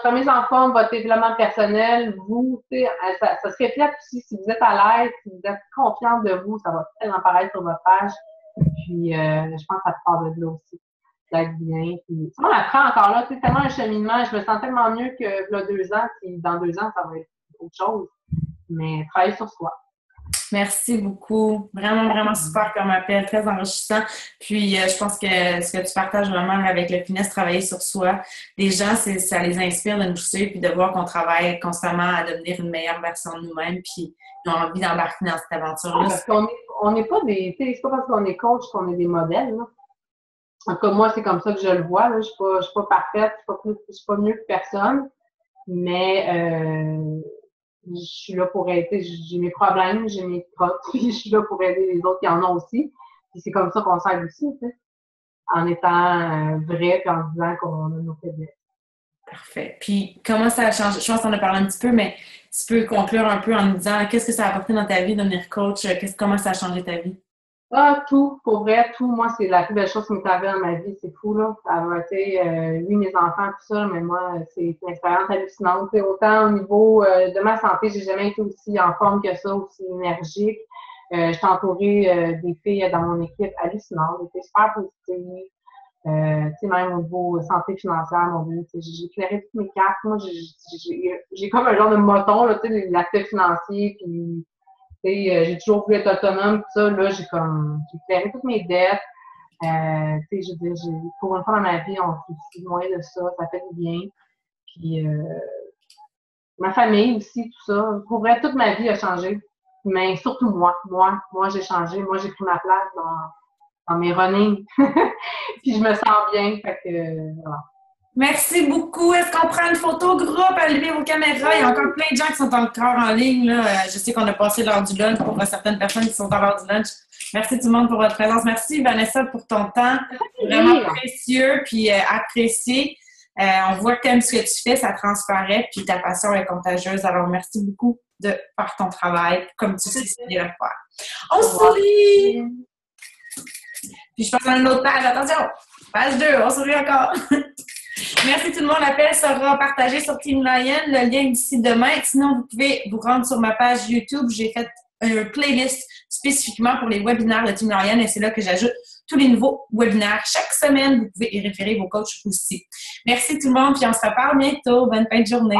remise en forme, votre développement personnel, vous, tu sais, ça se reflète aussi, si vous êtes à l'aise, si vous êtes confiante de vous, ça va tellement paraître sur votre page. Puis je pense que ça part de là aussi, d'être bien. Puis, on apprend encore là, c'est tellement un cheminement, je me sens tellement mieux que là, 2 ans, puis dans 2 ans, ça va être autre chose. Mais travailler sur soi. Merci beaucoup. Vraiment, vraiment super comme appel, très enrichissant. Puis, je pense que ce que tu partages vraiment avec le fitness, travailler sur soi, les gens, ça les inspire de nous pousser puis de voir qu'on travaille constamment à devenir une meilleure version de nous-mêmes puis ils ont envie d'embarquer dans cette aventure-là. Parce qu'on n'est pas c'est pas parce qu'on est coach qu'on est des modèles, là. En tout cas, moi, c'est comme ça que je le vois, là. Je suis pas parfaite, je suis pas mieux que personne, mais je suis là pour aider. J'ai mes problèmes, j'ai mes crottes, puis je suis là pour aider les autres qui en ont aussi. Puis c'est comme ça qu'on s'aide aussi, tu sais, en étant vrai puis en disant qu'on a nos faiblesses. Parfait. Puis comment ça a changé? Je pense qu'on en a parlé un petit peu, mais tu peux conclure un peu en nous disant qu'est-ce que ça a apporté dans ta vie de devenir coach? Comment ça a changé ta vie? Ah, tout, pour vrai, tout. Moi, c'est la plus belle chose qui m'est arrivée dans ma vie. C'est fou, là. Ça a été, oui, mes enfants, tout ça, mais moi, c'est une expérience hallucinante. T'sais, autant au niveau de ma santé, j'ai jamais été aussi en forme que ça, aussi énergique. Je suis entourée des filles dans mon équipe hallucinantes, des filles super positives. Même au niveau santé financière, mon Dieu, j'ai clairé toutes mes cartes. Moi, j'ai comme un genre de moton, là, l'aspect financier, puis j'ai toujours voulu être autonome, tout ça. Là, j'ai clairé toutes mes dettes. Pour une fois dans ma vie, on s'est loin de ça. Ça fait du bien. Puis, ma famille aussi, tout ça. Pour vrai, toute ma vie a changé. Mais surtout moi. Moi, j'ai changé. Moi, j'ai pris ma place dans mes runnings. Puis, je me sens bien. Fait que, voilà. Merci beaucoup. Est-ce qu'on prend une photo groupe? Allumez vos caméras. Il y a encore plein de gens qui sont encore en ligne. Là. Je sais qu'on a passé l'heure du lunch pour certaines personnes qui sont à l'heure du lunch. Merci tout le monde pour votre présence. Merci Vanessa pour ton temps. Vraiment précieux puis apprécié. On voit que tu aimes ce que tu fais, ça transparaît puis ta passion est contagieuse. Alors merci beaucoup de faire ton travail comme tu sais ce qu'il y a à faire. On sourit! Puis je passe à une autre page. Attention! Page 2, on sourit encore. Merci tout le monde. L'appel sera partagé sur Team Lion. Le lien d'ici demain. Sinon, vous pouvez vous rendre sur ma page YouTube. J'ai fait une playlist spécifiquement pour les webinaires de Team Lion et c'est là que j'ajoute tous les nouveaux webinaires. Chaque semaine, vous pouvez y référer vos coachs aussi. Merci tout le monde, puis on se reparle bientôt. Bonne fin de journée.